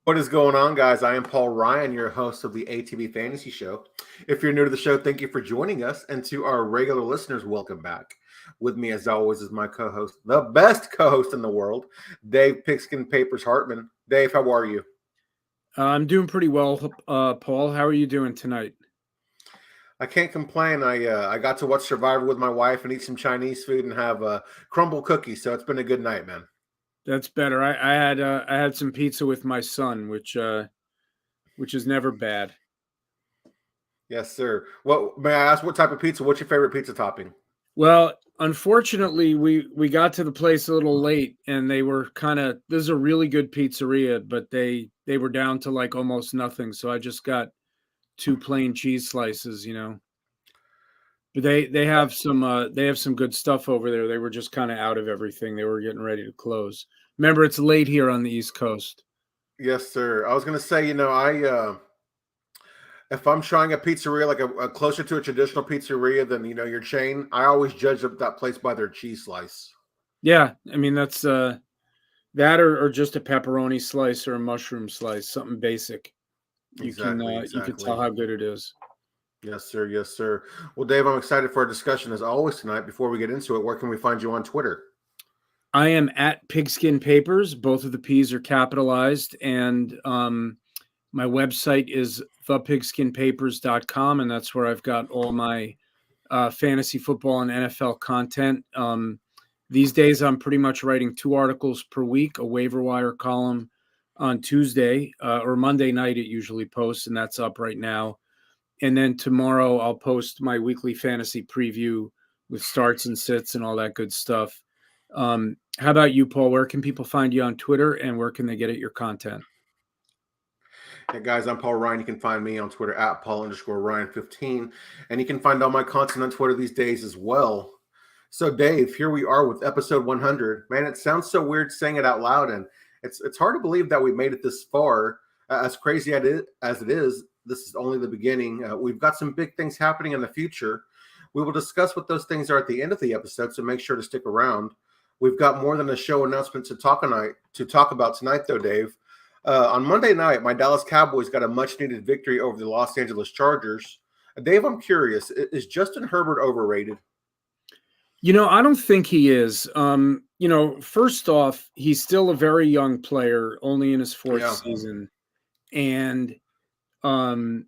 What is going on, guys? I am Paul Ryan, your host of the ATB Fantasy Show. If you're new to the show, thank you for joining us. And to our regular listeners, welcome back. With me, as always, is my co-host, the best co-host in the world, Dave PigskinPapers Hartman. Dave, how are you? I'm doing pretty well, Paul. How are you doing tonight? I can't complain. I got to watch Survivor with my wife and eat some Chinese food and have crumble cookies. So it's been a good night, man. That's better. I had some pizza with my son, which is never bad. Yes, sir. What may I ask? What type of pizza? What's your favorite pizza topping? Well, unfortunately, we got to the place a little late, and they were this is a really good pizzeria, but they were down to like almost nothing. So I just got two plain cheese slices, But they have some good stuff over there. They were just kind of out of everything. They were getting ready to close. Remember, it's late here on the East Coast. Yes, sir. I was going to say, if I'm trying a pizzeria like a closer to a traditional pizzeria than your chain, I always judge that place by their cheese slice. Yeah, I mean that's that or just a pepperoni slice or a mushroom slice, something basic. Exactly. You can tell how good it is. Yes, sir. Yes, sir. Well, Dave, I'm excited for our discussion as always tonight. Before we get into it, where can we find you on Twitter? I am at Pigskin Papers. Both of the P's are capitalized, and my website is thepigskinpapers.com, and that's where I've got all my fantasy football and NFL content. These days, I'm pretty much writing 2 articles per week, a waiver wire column on Tuesday or Monday night. It usually posts, and that's up right now. And then tomorrow, I'll post my weekly fantasy preview with starts and sits and all that good stuff. How about you, Paul? Where can people find you on Twitter, and where can they get at your content? Hey guys, I'm Paul Ryan. You can find me on Twitter at Paul_Ryan15. And you can find all my content on Twitter these days as well. So, Dave, here we are with episode 100. Man, it sounds so weird saying it out loud, and it's hard to believe that we made it this far. As crazy as it is, this is only the beginning. We've got some big things happening in the future. We will discuss what those things are at the end of the episode, so make sure to stick around. We've got more than a show announcement to talk about tonight, though, Dave. On Monday night, my Dallas Cowboys got a much-needed victory over the Los Angeles Chargers. Dave, I'm curious, is Justin Herbert overrated? I don't think he is. First off, he's still a very young player, only in his fourth season. And, I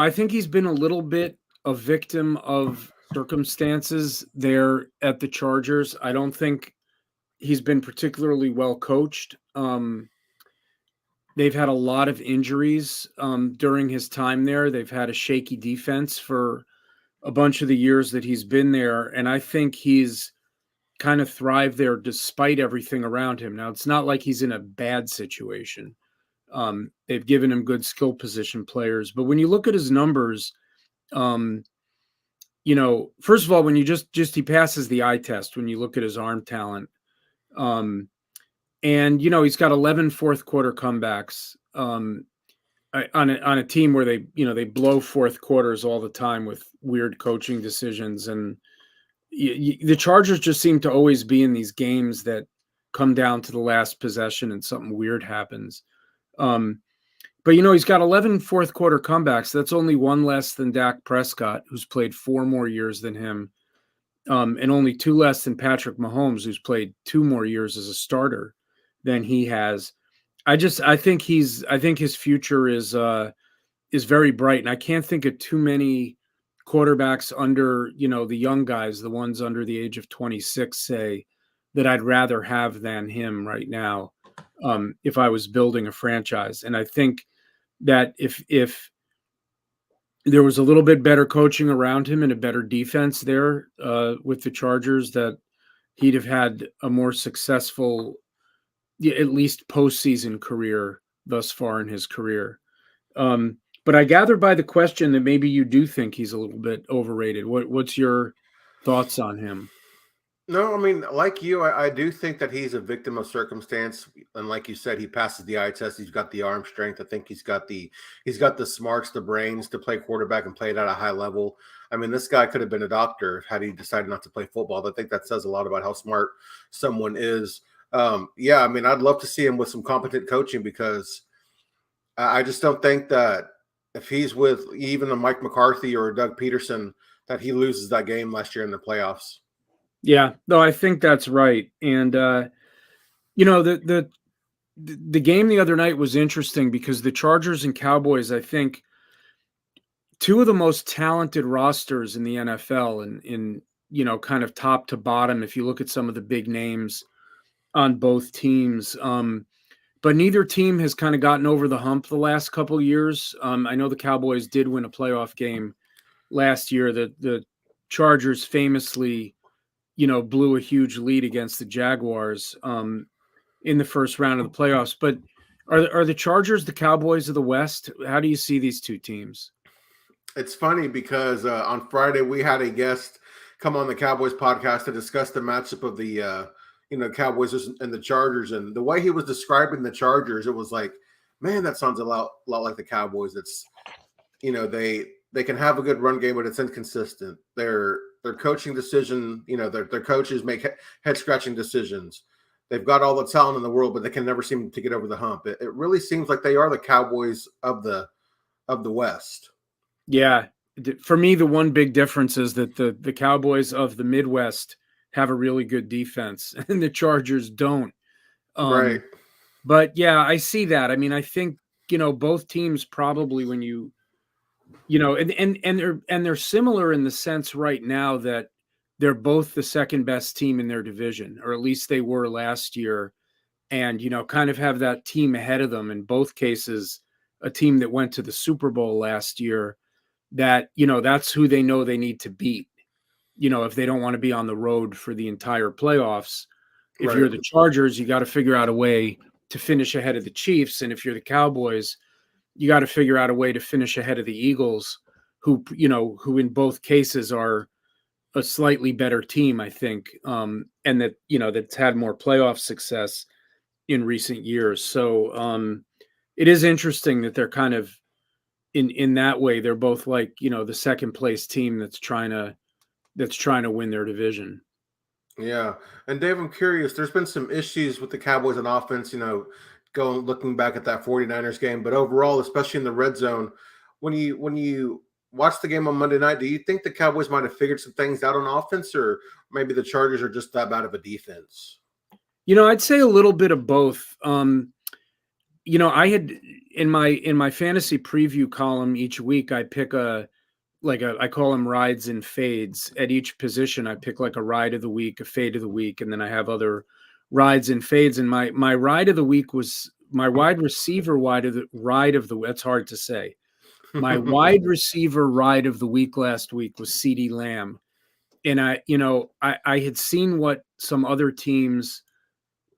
think he's been a little bit a victim of circumstances there at the Chargers. I don't think he's been particularly well coached. They've had a lot of injuries during his time there. They've had a shaky defense for a bunch of the years that he's been there. And I think he's kind of thrived there despite everything around him. Now, it's not like he's in a bad situation. They've given him good skill position players. But when you look at his numbers, first of all, when you just he passes the eye test, when you look at his arm talent, and he's got 11 fourth quarter comebacks on a team where they blow fourth quarters all the time with weird coaching decisions, and the Chargers just seem to always be in these games that come down to the last possession and something weird happens. But he's got 11 fourth quarter comebacks. That's only one less than Dak Prescott, who's played 4 more years than him, and only 2 less than Patrick Mahomes, who's played 2 more years as a starter than he has. I think his future is very bright, and I can't think of too many quarterbacks under the young guys, the ones under the age of 26, say, that I'd rather have than him right now if I was building a franchise. And I think that if there was a little bit better coaching around him and a better defense there with the Chargers, that he'd have had a more successful, at least postseason career thus far in his career. But I gather by the question that maybe you do think he's a little bit overrated. What's your thoughts on him? No, I mean, like you, I do think that he's a victim of circumstance. And like you said, he passes the eye test. He's got the arm strength. I think he's got the smarts, the brains to play quarterback and play it at a high level. I mean, this guy could have been a doctor had he decided not to play football. I think that says a lot about how smart someone is. Yeah, I mean, I'd love to see him with some competent coaching because I just don't think that if he's with even a Mike McCarthy or a Doug Peterson, that he loses that game last year in the playoffs. Yeah, no, I think that's right. And the game the other night was interesting because the Chargers and Cowboys, I think, two of the most talented rosters in the NFL, and in kind of top to bottom. If you look at some of the big names on both teams, but neither team has kind of gotten over the hump the last couple of years. I know the Cowboys did win a playoff game last year. The Chargers famously, blew a huge lead against the Jaguars in the first round of the playoffs. But are the Chargers the Cowboys of the West? How do you see these two teams? It's funny because on Friday we had a guest come on the Cowboys podcast to discuss the matchup of the Cowboys and the Chargers, and the way he was describing the Chargers, it was like, man, that sounds a lot like the Cowboys. It's they can have a good run game, but it's inconsistent. Their coaching decision, their coaches make head scratching decisions. They've got all the talent in the world, but they can never seem to get over the hump. It really seems like they are the Cowboys of the West. Yeah, for me, the one big difference is that the Cowboys of the Midwest have a really good defense, and the Chargers don't. Right. But yeah, I see that. I mean, I think both teams probably when and they're similar in the sense right now that they're both the second best team in their division, or at least they were last year, and kind of have that team ahead of them. In both cases, a team that went to the Super Bowl last year. That that's who they know they need to beat. If they don't want to be on the road for the entire playoffs. If Right. you're the Chargers, you got to figure out a way to finish ahead of the Chiefs, and if you're the Cowboys, you got to figure out a way to finish ahead of the Eagles, who in both cases are a slightly better team, I think, and that's had more playoff success in recent years. So it is interesting that they're kind of in that way. They're both like the second place team that's trying to win their division. Yeah. And Dave, I'm curious, there's been some issues with the Cowboys on offense, looking back at that 49ers game, but overall, especially in the red zone, when you watch the game on Monday night, do you think the Cowboys might have figured some things out on offense, or maybe the Chargers are just that bad of a defense? I'd say a little bit of both. I had in my fantasy preview column each week, I pick I call them rides and fades. At each position, I pick like a ride of the week, a fade of the week, and then I have other rides and fades. And my ride of the week was my wide receiver ride of the that's hard to say. My wide receiver ride of the week last week was CeeDee Lamb. And I had seen what some other teams,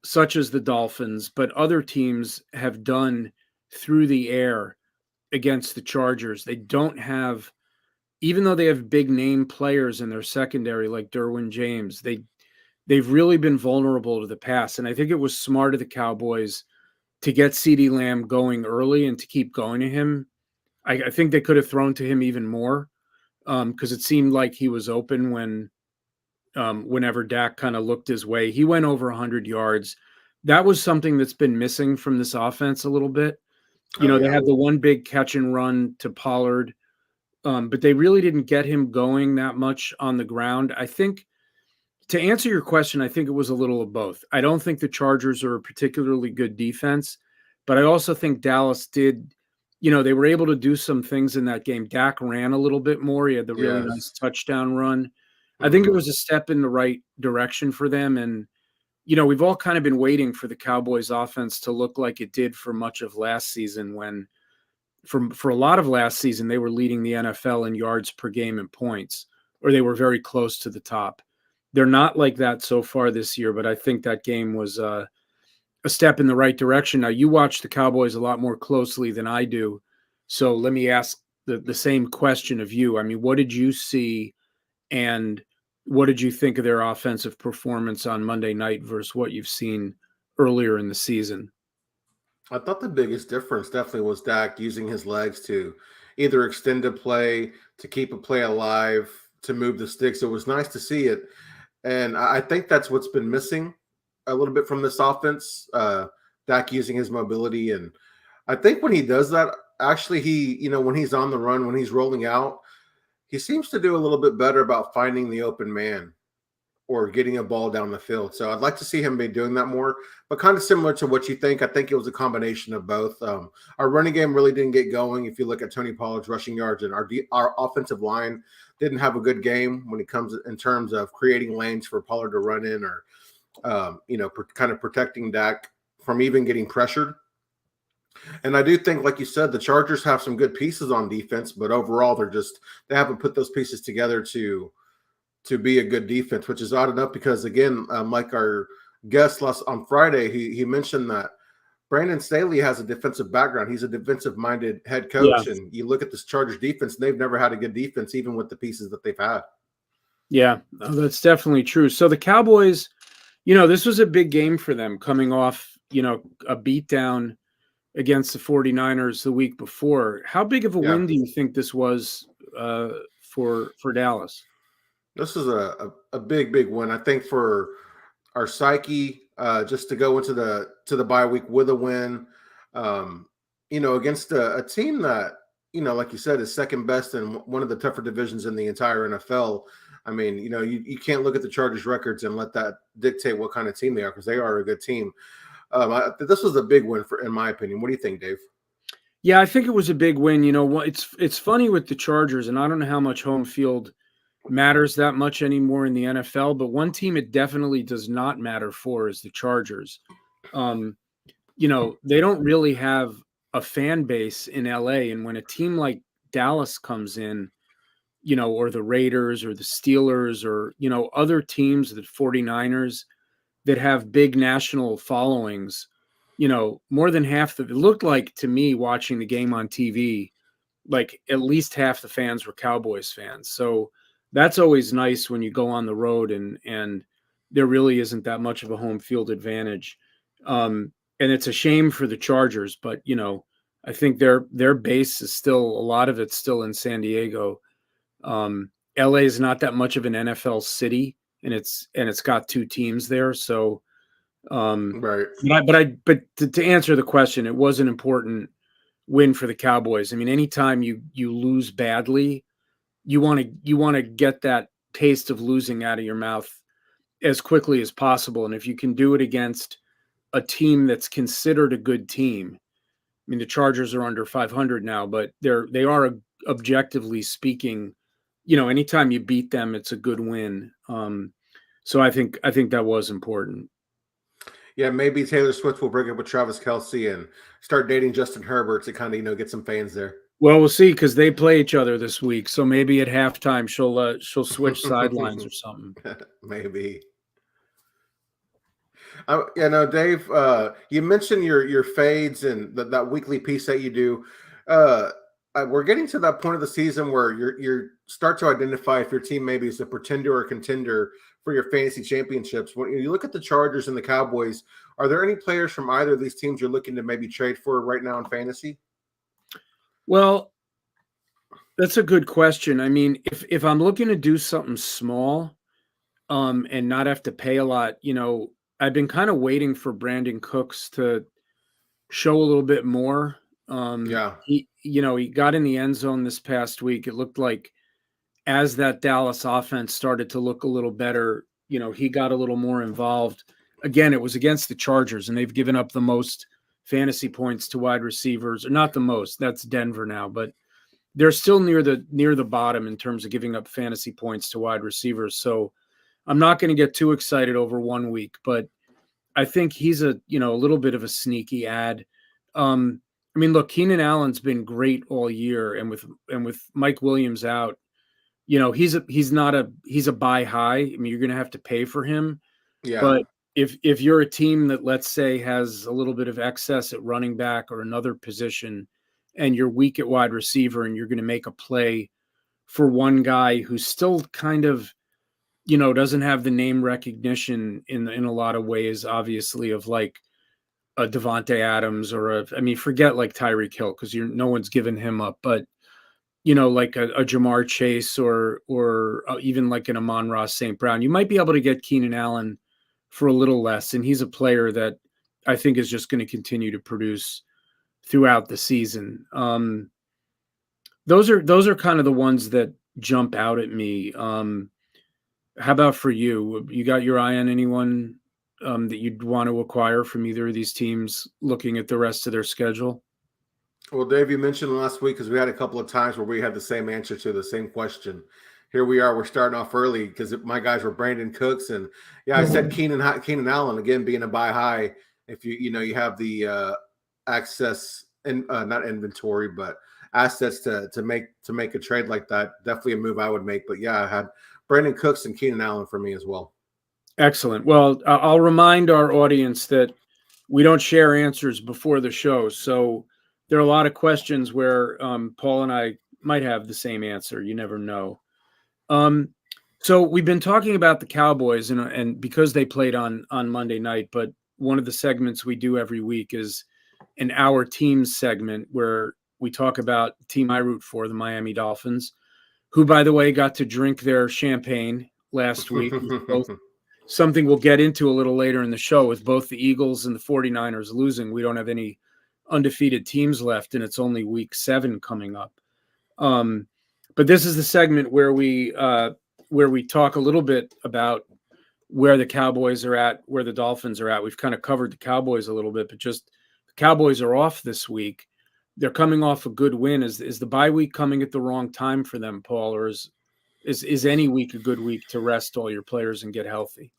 such as the Dolphins, but other teams have done through the air against the Chargers. They don't have, even though they have big name players in their secondary like Derwin James, they've really been vulnerable to the pass. And I think it was smart of the Cowboys to get CeeDee Lamb going early and to keep going to him. I think they could have thrown to him even more because it seemed like he was open whenever Dak kind of looked his way. He went over 100 yards. That was something that's been missing from this offense a little bit. Oh, They yeah. had the one big catch and run to Pollard, but they really didn't get him going that much on the ground. I think, to answer your question, I think it was a little of both. I don't think the Chargers are a particularly good defense, but I also think Dallas did, they were able to do some things in that game. Dak ran a little bit more. He had the really nice Yes. touchdown run. I think it Mhm. was a step in the right direction for them. And, we've all kind of been waiting for the Cowboys offense to look like it did for much of last season when for a lot of last season, they were leading the NFL in yards per game and points, or they were very close to the top. They're not like that so far this year, but I think that game was a step in the right direction. Now, you watch the Cowboys a lot more closely than I do. So let me ask the same question of you. I mean, what did you see and what did you think of their offensive performance on Monday night versus what you've seen earlier in the season? I thought the biggest difference definitely was Dak using his legs to either extend a play, to keep a play alive, to move the sticks. It was nice to see it. And I think that's what's been missing a little bit from this offense. Dak using his mobility, and I think when he does that, actually, when he's on the run, when he's rolling out, he seems to do a little bit better about finding the open man or getting a ball down the field. So I'd like to see him be doing that more, but kind of similar to what you think. I think it was a combination of both. Our running game really didn't get going. If you look at Tony Pollard's rushing yards, and our offensive line didn't have a good game when it comes in terms of creating lanes for Pollard to run in, or kind of protecting Dak from even getting pressured. And I do think, like you said, the Chargers have some good pieces on defense, but overall they haven't put those pieces together to be a good defense, which is odd enough because, again, like our guest on Friday, he mentioned that Brandon Staley has a defensive background. He's a defensive-minded head coach, and you look at this Chargers defense, and they've never had a good defense, even with the pieces that they've had. Yeah, that's definitely true. So the Cowboys, this was a big game for them coming off, a beatdown against the 49ers the week before. How big of a win do you think this was for Dallas? This is a big win, I think, for our psyche, just to go into the bye week with a win, against a team that, like you said, is second best in one of the tougher divisions in the entire NFL. I mean, you can't look at the Chargers records and let that dictate what kind of team they are, because they are a good team. This was a big win in my opinion. What do you think, Dave? Yeah, I think it was a big win. It's funny with the Chargers, and I don't know how much home field matters that much anymore in the NFL, but one team it definitely does not matter for is the Chargers. They don't really have a fan base in LA, and when a team like Dallas comes in, or the Raiders or the Steelers or, other teams, the 49ers that have big national followings, more than half it looked like to me watching the game on TV, like at least half the fans were Cowboys fans. So that's always nice when you go on the road and there really isn't that much of a home field advantage. And it's a shame for the Chargers, but I think their base is still, a lot of it's still in San Diego. LA is not that much of an NFL city, and it's got two teams there. So, right. But to answer the question, it was an important win for the Cowboys. I mean, anytime you lose badly, you want to get that taste of losing out of your mouth as quickly as possible. And if you can do it against a team that's considered a good team, I mean, the Chargers are under 500 now, but they are objectively speaking, anytime you beat them, it's a good win. So I think that was important. Yeah, maybe Taylor Swift will break up with Travis Kelce and start dating Justin Herbert to kind of, get some fans there. Well, we'll see, because they play each other this week. So maybe at halftime she'll switch sidelines or something. Maybe. Dave, you mentioned your fades and that weekly piece that you do. We're getting to that point of the season where you start to identify if your team maybe is a pretender or a contender for your fantasy championships. When you look at the Chargers and the Cowboys, are there any players from either of these teams you're looking to maybe trade for right now in fantasy? Well, that's a good question. I mean, if I'm looking to do something small, and not have to pay a lot, I've been kind of waiting for Brandon Cooks to show a little bit more. He got in the end zone this past week. It looked like as that Dallas offense started to look a little better, he got a little more involved. Again, it was against the Chargers, and they've given up the most fantasy points to wide receivers, or not the most. That's Denver now, but they're still near the bottom in terms of giving up fantasy points to wide receivers. So I'm not going to get too excited over 1 week, but I think he's a little bit of a sneaky ad. I mean, look, Keenan Allen's been great all year, and with Mike Williams out, he's a buy high. I mean, you're going to have to pay for him. Yeah. But if you're a team that, let's say, has a little bit of excess at running back or another position, and you're weak at wide receiver, and you're going to make a play for one guy who's still kind of, doesn't have the name recognition in a lot of ways, obviously, of like a Devontae Adams or forget like Tyreek Hill, because no one's given him up, but like a Jamar Chase or even like an Amon-Ra St. Brown, you might be able to get Keenan Allen for a little less. And he's a player that I think is just going to continue to produce throughout the season. Those are kind of the ones that jump out at me. How about for you? You got your eye on anyone that you'd want to acquire from either of these teams looking at the rest of their schedule? Well, Dave, you mentioned last week because we had a couple of times where we had the same answer to the same question. Here we are. We're starting off early because my guys were Brandon Cooks, and yeah, I said Keenan Allen again being a buy high. If you have the access and not inventory, but assets to make a trade like that, definitely a move I would make. But yeah, I had Brandon Cooks and Keenan Allen for me as well. Excellent. Well, I'll remind our audience that we don't share answers before the show, so there are a lot of questions where Paul and I might have the same answer. You never know. So we've been talking about the Cowboys and because they played on Monday night, but one of the segments we do every week is an Our Teams segment where we talk about the team I root for, the Miami Dolphins, who, by the way, got to drink their champagne last week. Something we'll get into a little later in the show. With both the Eagles and the 49ers losing, we don't have any undefeated teams left, and it's only week 7 coming up. But this is the segment where we talk a little bit about where the Cowboys are at, where the Dolphins are at. We've kind of covered the Cowboys a little bit, but just the Cowboys are off this week. They're coming off a good win. Is the bye week coming at the wrong time for them, Paul, or is any week a good week to rest all your players and get healthy?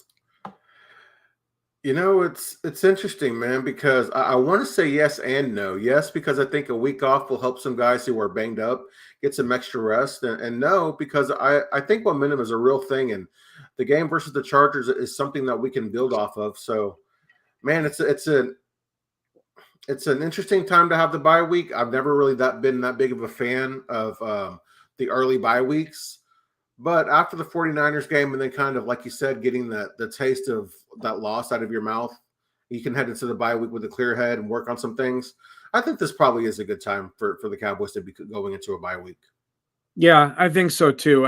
It's interesting, man, because I want to say yes and no. Yes, because I think a week off will help some guys who are banged up get some extra rest, and no, because I think momentum is a real thing, and the game versus the Chargers is something that we can build off of. So, man, it's an interesting time to have the bye week. I've never really been that big of a fan of the early bye weeks. But after the 49ers game, and then kind of, like you said, getting the taste of that loss out of your mouth, you can head into the bye week with a clear head and work on some things. I think this probably is a good time for the Cowboys to be going into a bye week. Yeah, I think so too.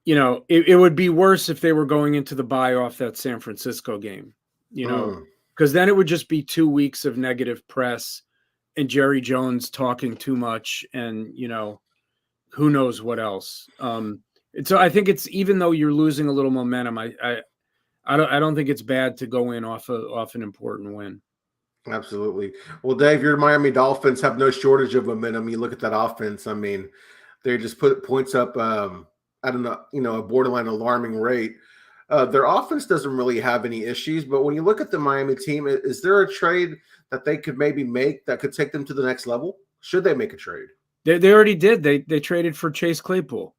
It would be worse if they were going into the bye off that San Francisco game, because then it would just be 2 weeks of negative press and Jerry Jones talking too much and, who knows what else. So I think it's, even though you're losing a little momentum, I don't think it's bad to go in off an important win. Absolutely. Well, Dave, your Miami Dolphins have no shortage of momentum. You look at that offense. I mean, they just put points up at a borderline alarming rate. Their offense doesn't really have any issues, but when you look at the Miami team, is there a trade that they could maybe make that could take them to the next level? Should they make a trade? They already did. They traded for Chase Claypool.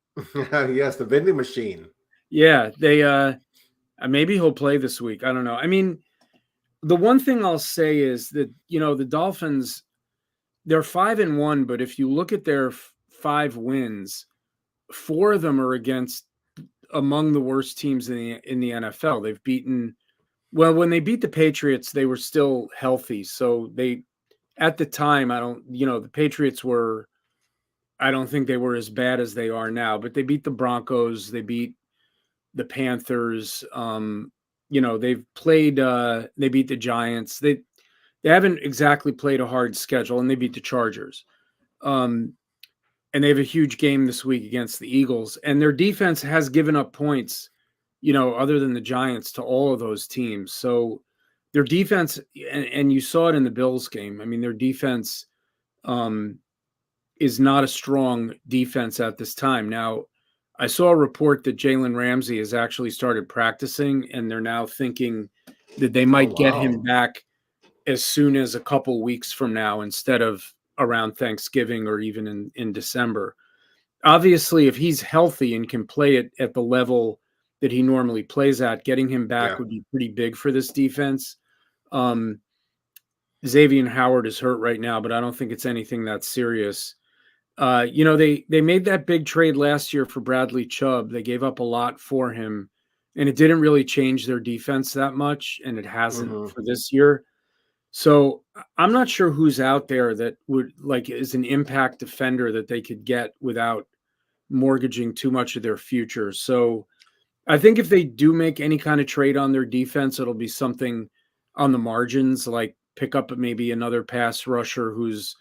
Yes, the vending machine. Yeah, they maybe he'll play this week. I don't know. I mean, the one thing I'll say is that the Dolphins, they're 5-1, but if you look at their 5 wins, 4 of them are against among the worst teams in the NFL. They've beaten, well, when they beat the Patriots, they were still healthy. So at the time, the Patriots were, I don't think they were as bad as they are now, but they beat the Broncos. They beat the Panthers. They've played, they beat the Giants. They haven't exactly played a hard schedule, and they beat the Chargers. And they have a huge game this week against the Eagles, and their defense has given up points, other than the Giants, to all of those teams. So their defense, and you saw it in the Bills game. I mean, their defense is not a strong defense at this time. Now, I saw a report that Jalen Ramsey has actually started practicing, and they're now thinking that they might get him back as soon as a couple weeks from now instead of around Thanksgiving or even in December. Obviously, if he's healthy and can play it at the level that he normally plays at, getting him back would be pretty big for this defense. Xavier Howard is hurt right now, but I don't think it's anything that serious. They made that big trade last year for Bradley Chubb. They gave up a lot for him, and it didn't really change their defense that much, and it hasn't for this year. So I'm not sure who's out there that would is an impact defender that they could get without mortgaging too much of their future. So I think if they do make any kind of trade on their defense, it'll be something on the margins, like pick up maybe another pass rusher who's,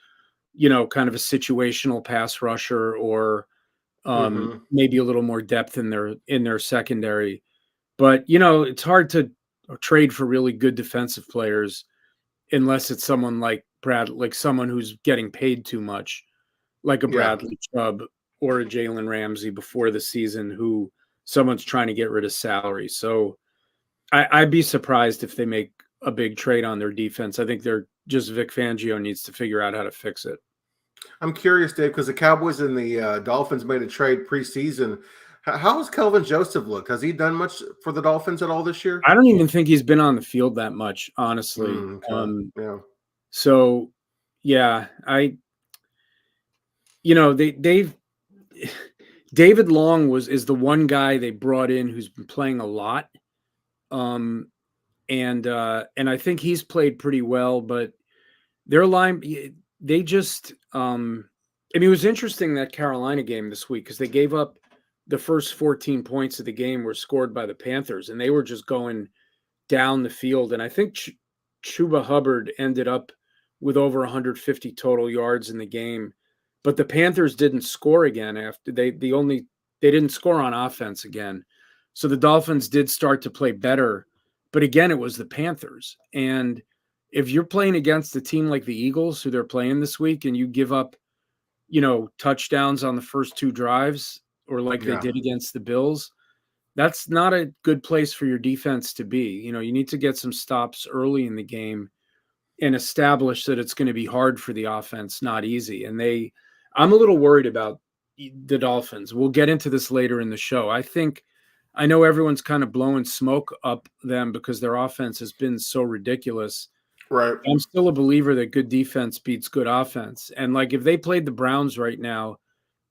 kind of a situational pass rusher, or Hmm. maybe a little more depth in their secondary. But it's hard to trade for really good defensive players unless it's someone like someone who's getting paid too much, like a Yeah. Bradley Chubb or a Jalen Ramsey before the season, who someone's trying to get rid of salary. So I'd be surprised if they make a big trade on their defense. I think they're just Vic Fangio needs to figure out how to fix it. I'm curious, Dave, because the Cowboys and the Dolphins made a trade preseason. How has Kelvin Joseph looked? Has he done much for the Dolphins at all this year? I don't even think he's been on the field that much, honestly. Okay. Yeah. So yeah, they've David Long is the one guy they brought in who's been playing a lot. And I think he's played pretty well, but their line, they just it was interesting, that Carolina game this week, because they gave up the first 14 points of the game were scored by the Panthers, and they were just going down the field. And I think Chuba Hubbard ended up with over 150 total yards in the game, but the Panthers didn't score again after they didn't score on offense again. So the Dolphins did start to play better, but again, it was the Panthers. And if you're playing against a team like the Eagles, who they're playing this week, and you give up, touchdowns on the first two drives, or like they Yeah. did against the Bills, that's not a good place for your defense to be. You need to get some stops early in the game and establish that it's going to be hard for the offense, not easy. And I'm a little worried about the Dolphins. We'll get into this later in the show. I know everyone's kind of blowing smoke up them because their offense has been so ridiculous. Right. I'm still a believer that good defense beats good offense. And like, if they played the Browns right now,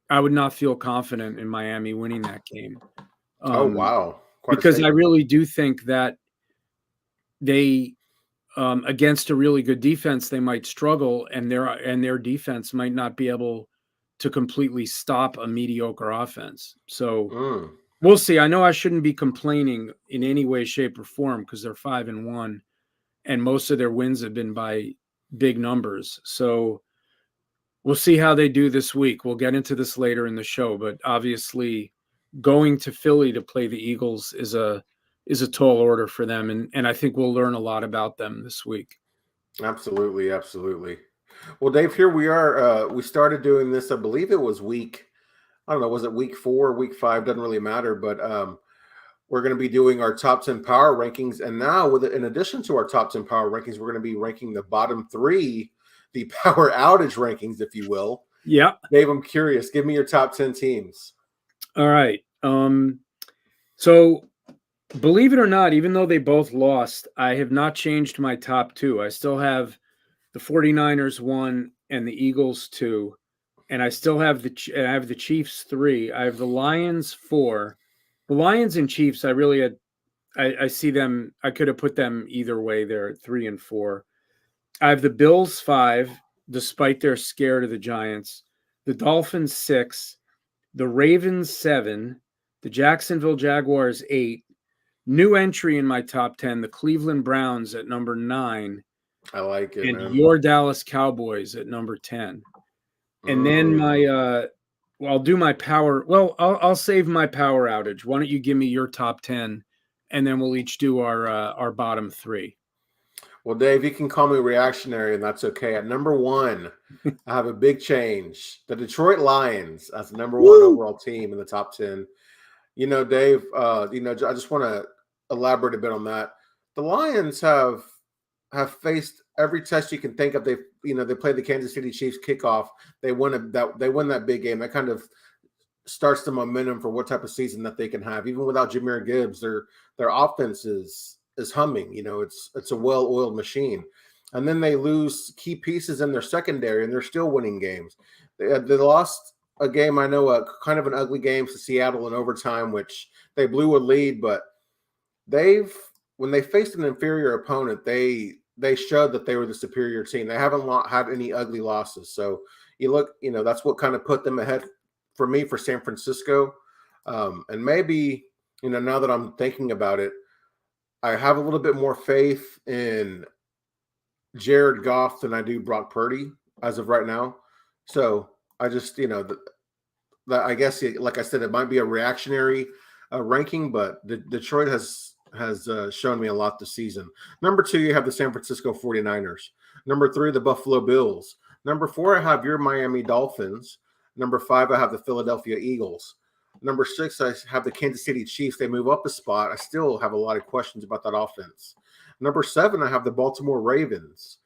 I would not feel confident in Miami winning that game. Oh, wow. Quite a Because I statement. really do think that they, against a really good defense, they might struggle, and their defense might not be able to completely stop a mediocre offense. So Mm. we'll see. I know I shouldn't be complaining in any way, shape, or form, because they're 5-1, and most of their wins have been by big numbers. So we'll see how they do this week. We'll get into this later in the show, but obviously going to Philly to play the Eagles is a tall order for them, and I think we'll learn a lot about them this week. Absolutely. Absolutely. Well, Dave, here we are. We started doing this, I believe it was I don't know, was it week 4, week 5? Doesn't really matter, but we're going to be doing our top 10 power rankings. And now, in addition to our top 10 power rankings, we're going to be ranking the bottom 3, the power outage rankings, if you will. Yeah. Dave, I'm curious. Give me your top 10 teams. All right. So believe it or not, even though they both lost, I have not changed my top 2. I still have the 49ers 1 and the Eagles 2. And I still have the Chiefs 3. I have the Lions 4. The Lions and Chiefs, I see them. I could have put them either way there at 3 and 4. I have the Bills 5, despite their scare to the Giants. The Dolphins 6. The Ravens 7. The Jacksonville Jaguars 8. New entry in my top 10, the Cleveland Browns at number 9. I like it, And man. your Dallas Cowboys at number 10. And then I'll do my power. Well, I'll save my power outage. Why don't you give me your top 10, and then we'll each do our bottom 3. Well, Dave, you can call me reactionary, and that's okay. At number 1, I have a big change. The Detroit Lions as the number 1 overall team in the top 10. Dave, I just want to elaborate a bit on that. The Lions have faced every test you can think of. They played the Kansas City Chiefs kickoff. They win that big game. That kind of starts the momentum for what type of season that they can have. Even without Jahmyr Gibbs, their offense is humming. It's a well-oiled machine. And then they lose key pieces in their secondary, and they're still winning games. They lost a game, I know, kind of an ugly game to Seattle in overtime, which they blew a lead, but when they faced an inferior opponent, they showed that they were the superior team. They haven't had any ugly losses. So you look, that's what kind of put them ahead for me for San Francisco. And maybe now that I'm thinking about it, I have a little bit more faith in Jared Goff than I do Brock Purdy as of right now. So I just, I guess, like I said, it might be a reactionary ranking, but Detroit has shown me a lot this season. Number 2, you have the San Francisco 49ers. Number 3, the Buffalo Bills. Number 4, I have your Miami Dolphins. Number 5, I have the Philadelphia Eagles. Number 6, I have the Kansas City Chiefs. They move up a spot. I still have a lot of questions about that offense. Number 7, I have the Baltimore Ravens.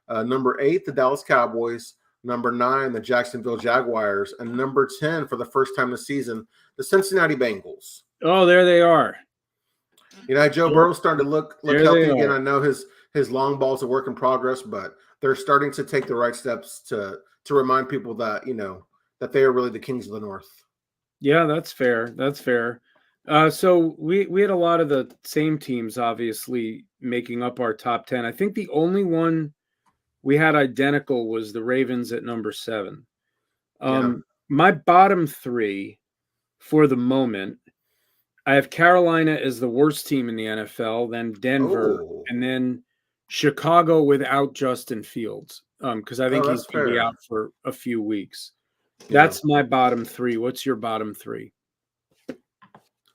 Number 8, the Dallas Cowboys. Number 9, the Jacksonville Jaguars. And number 10, for the first time this season, the Cincinnati Bengals. Oh, there they are. Joe Burrow's starting to look healthy again. Are. I know his long ball's a work in progress, but they're starting to take the right steps to remind people that, that they are really the kings of the North. Yeah, that's fair. That's fair. So we had a lot of the same teams, obviously, making up our top 10. I think the only one we had identical was the Ravens at number 7. My bottom 3 for the moment, I have Carolina as the worst team in the NFL, then Denver, and then Chicago without Justin Fields, because I think he's going to be out for a few weeks. Yeah. That's my bottom 3. What's your bottom 3?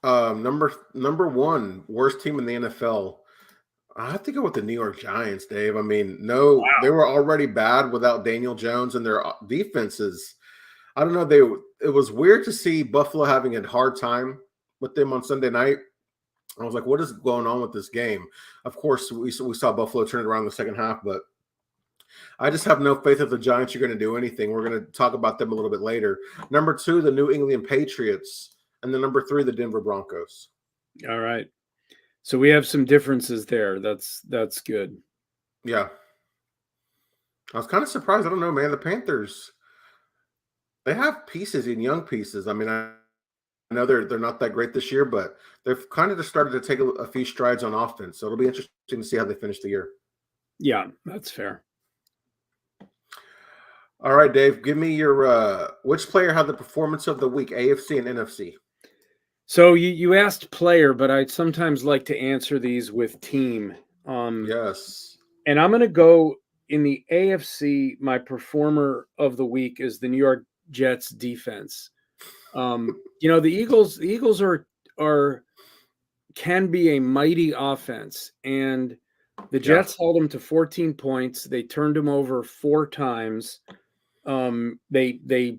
Number 1, worst team in the NFL. I have to go with the New York Giants, Dave. I mean, They were already bad without Daniel Jones, and their defenses. I don't know. It was weird to see Buffalo having a hard time with them on Sunday night. I was like, what is going on with this game? Of course, we saw Buffalo turn it around in the second half, but I just have no faith that the Giants are going to do anything. We're going to talk about them a little bit later. Number 2, the New England Patriots, and then number 3, the Denver Broncos. All right. So we have some differences there. That's good. Yeah. I was kind of surprised. I don't know, man. The Panthers, they have pieces and young pieces. I mean, I know they're not that great this year, but they've kind of just started to take a few strides on offense. So it'll be interesting to see how they finish the year. Yeah, that's fair. All right, Dave, give me your which player had the performance of the week, AFC and NFC? So you asked player, but I sometimes like to answer these with team. Yes. And I'm going to go in the AFC. My performer of the week is the New York Jets defense. The Eagles are can be a mighty offense, and the Jets held them to 14 points. They turned them over 4 times. They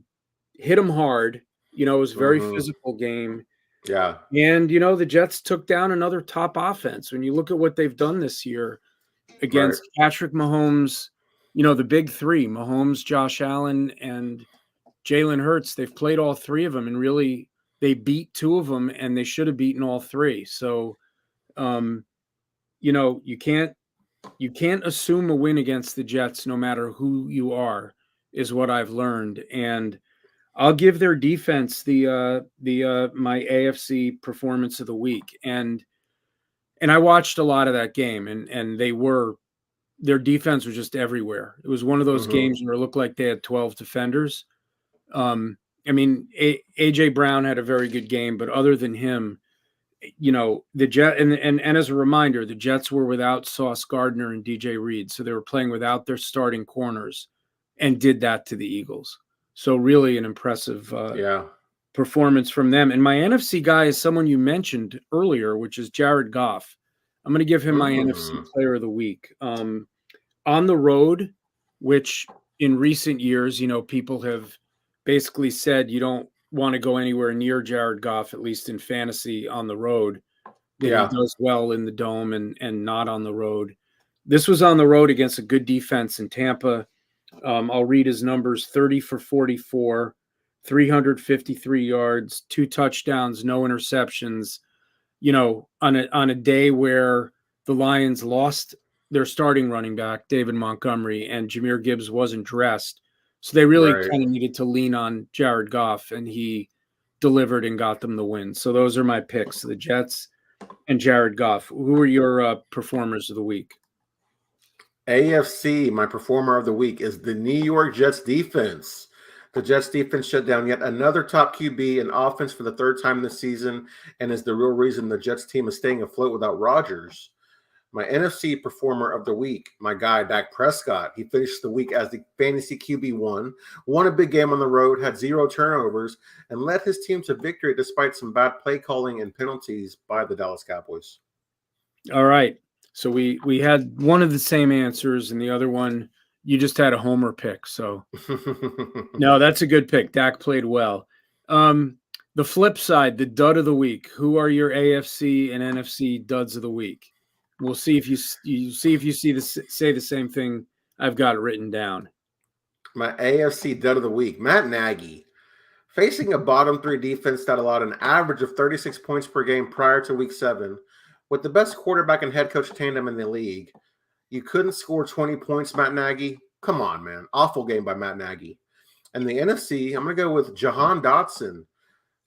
hit them hard. It was a very physical game. Yeah. And, the Jets took down another top offense. When you look at what they've done this year against Patrick Mahomes, the big 3, Mahomes, Josh Allen, and Jalen Hurts, they've played all 3 of them, and really they beat 2 of them, and they should have beaten all 3. So, you can't assume a win against the Jets no matter who you are, is what I've learned. And I'll give their defense my AFC performance of the week. And I watched a lot of that game, and their defense was just everywhere. It was one of those games where it looked like they had 12 defenders. AJ Brown had a very good game, but other than him, the Jet and as a reminder, the Jets were without Sauce Gardner and DJ Reed, so they were playing without their starting corners, and did that to the Eagles. So really an impressive performance from them. And my NFC guy is someone you mentioned earlier, which is Jared Goff. I'm going to give him my NFC player of the week. On the road, which in recent years, people have basically said you don't want to go anywhere near Jared Goff, at least in fantasy, on the road. He does well in the dome and not on the road. This was on the road against a good defense in Tampa. I'll read his numbers: 30 for 44, 353 yards, 2 touchdowns, no interceptions. On a day where the Lions lost their starting running back, David Montgomery, and Jahmyr Gibbs wasn't dressed. So they really kind of needed to lean on Jared Goff, and he delivered and got them the win. So those are my picks, the Jets and Jared Goff. Who are your performers of the week? AFC, my performer of the week is the New York Jets defense. The Jets defense shut down yet another top QB and offense for the third time this season and is the real reason the Jets team is staying afloat without Rodgers. My NFC performer of the week, my guy, Dak Prescott. He finished the week as the fantasy QB1, won a big game on the road, had 0 turnovers, and led his team to victory despite some bad play calling and penalties by the Dallas Cowboys. All right. So we had one of the same answers, and the other one, you just had a homer pick. So no, that's a good pick. Dak played well. The flip side, the dud of the week. Who are your AFC and NFC duds of the week? We'll see if you say the same thing I've got it written down. My AFC dud of the week, Matt Nagy. Facing a bottom 3 defense that allowed an average of 36 points per game prior to week 7, with the best quarterback and head coach tandem in the league, you couldn't score 20 points, Matt Nagy? Come on, man. Awful game by Matt Nagy. And the NFC, I'm going to go with Jahan Dotson.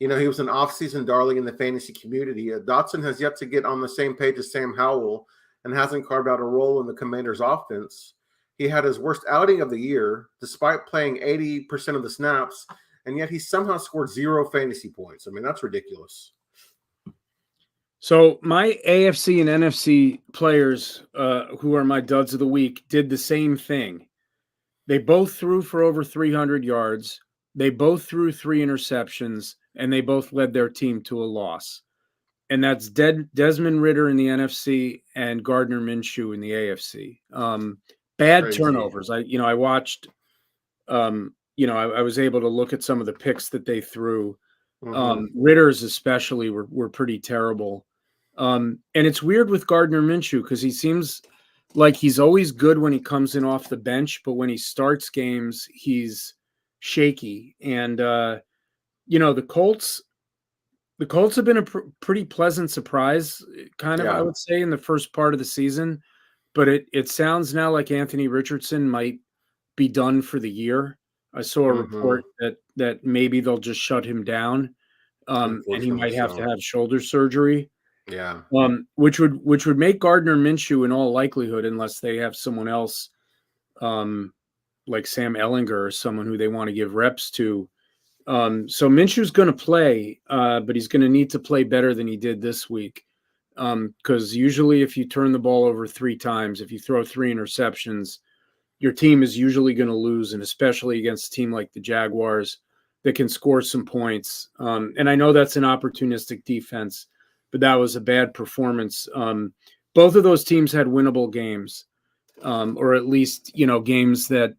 You know, he was an offseason darling in the fantasy community. Dotson has yet to get on the same page as Sam Howell and hasn't carved out a role in the Commanders' offense. He had his worst outing of the year, despite playing 80% of the snaps, and yet he somehow scored 0 fantasy points. I mean, that's ridiculous. So my AFC and NFC players, who are my duds of the week, did the same thing. They both threw for over 300 yards. They both threw 3 interceptions, and they both led their team to a loss. And that's Desmond Ridder in the NFC and Gardner Minshew in the AFC. Bad Crazy. turnovers. I watched. I was able to look at some of the picks that they threw. Ritter's especially were pretty terrible. And it's weird with Gardner Minshew because he seems like he's always good when he comes in off the bench, but when he starts games, he's shaky. And the Colts have been a pretty pleasant surprise, kind of, I would say, in the first part of the season. But it sounds now like Anthony Richardson might be done for the year. I saw a report that maybe they'll just shut him down, and he might have to have shoulder surgery. Yeah. Which would make Gardner Minshew, in all likelihood, unless they have someone else, like Sam Ellinger or someone who they want to give reps to. So Minshew's going to play, but he's going to need to play better than he did this week. Because usually if you turn the ball over 3 times, if you throw 3 interceptions, your team is usually going to lose, and especially against a team like the Jaguars that can score some points. And I know that's an opportunistic defense, but that was a bad performance. Both of those teams had winnable games, or at least, games that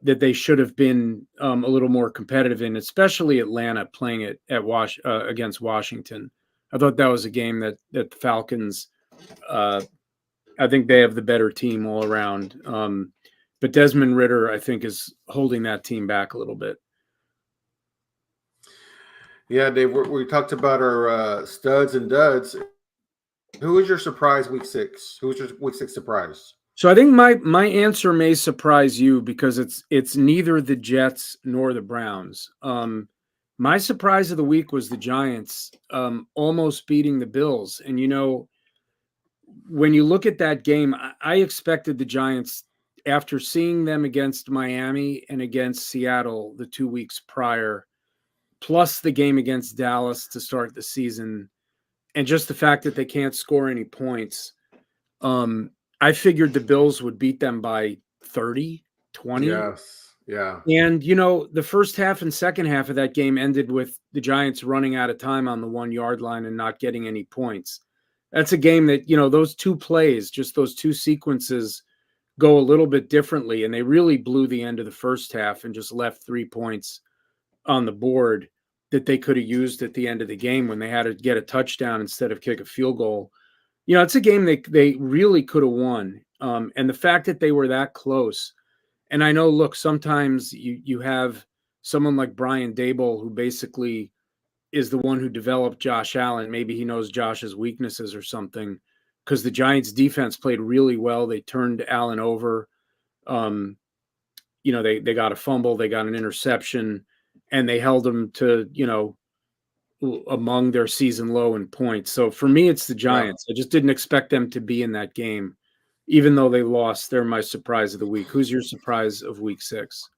they should have been a little more competitive in, especially Atlanta playing it at against Washington. I thought that was a game that the Falcons, I think they have the better team all around. But Desmond Ridder, I think, is holding that team back a little bit. Yeah, Dave, we talked about our studs and duds. Who was your surprise week 6? Who was your week 6 surprise? So I think my answer may surprise you because it's neither the Jets nor the Browns. My surprise of the week was the Giants almost beating the Bills. And, when you look at that game, I expected the Giants, after seeing them against Miami and against Seattle the 2 weeks prior, plus the game against Dallas to start the season, and just the fact that they can't score any points, I figured the Bills would beat them by 30, 20. Yes. Yeah. And, the first half and second half of that game ended with the Giants running out of time on the 1-yard line and not getting any points. That's a game that, those 2 plays, just those 2 sequences go a little bit differently. And they really blew the end of the first half and just left 3 points on the board that they could have used at the end of the game when they had to get a touchdown instead of kick a field goal. It's a game they really could have won. And the fact that they were that close. And I know, look, sometimes you have someone like Brian Daboll, who basically is the one who developed Josh Allen. Maybe he knows Josh's weaknesses or something, because the Giants defense played really well. They turned Allen over. They got a fumble, they got an interception, and they held him to, among their season low in points. So for me, it's the Giants. I just didn't expect them to be in that game. Even though they lost, they're my surprise of the week. Who's your surprise of week 6?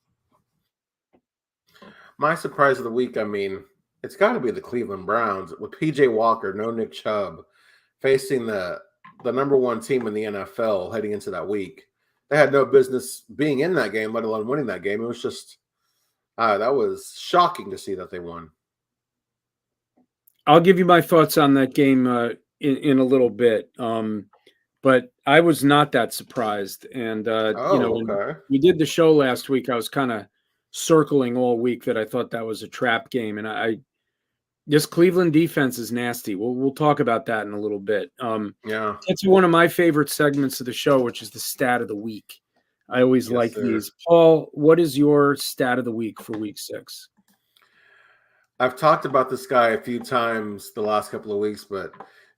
My surprise of the week, I mean, it's got to be the Cleveland Browns with PJ Walker, no Nick Chubb, facing the number one team in the NFL heading into that week. They had no business being in that game, let alone winning that game. It was just that was shocking to see that they won. I'll give you my thoughts on that game in a little bit. But I was not that surprised. And, Oh, when okay. we did the show last week, I was kind of circling all week that I thought that was a trap game. And this Cleveland defense is nasty. We'll talk about that in a little bit. Yeah. That's one of my favorite segments of the show, which is the stat of the week. I always Yes, like sir. these. Paul, what is your stat of the week for week 6? I've talked about this guy a few times the last couple of weeks, but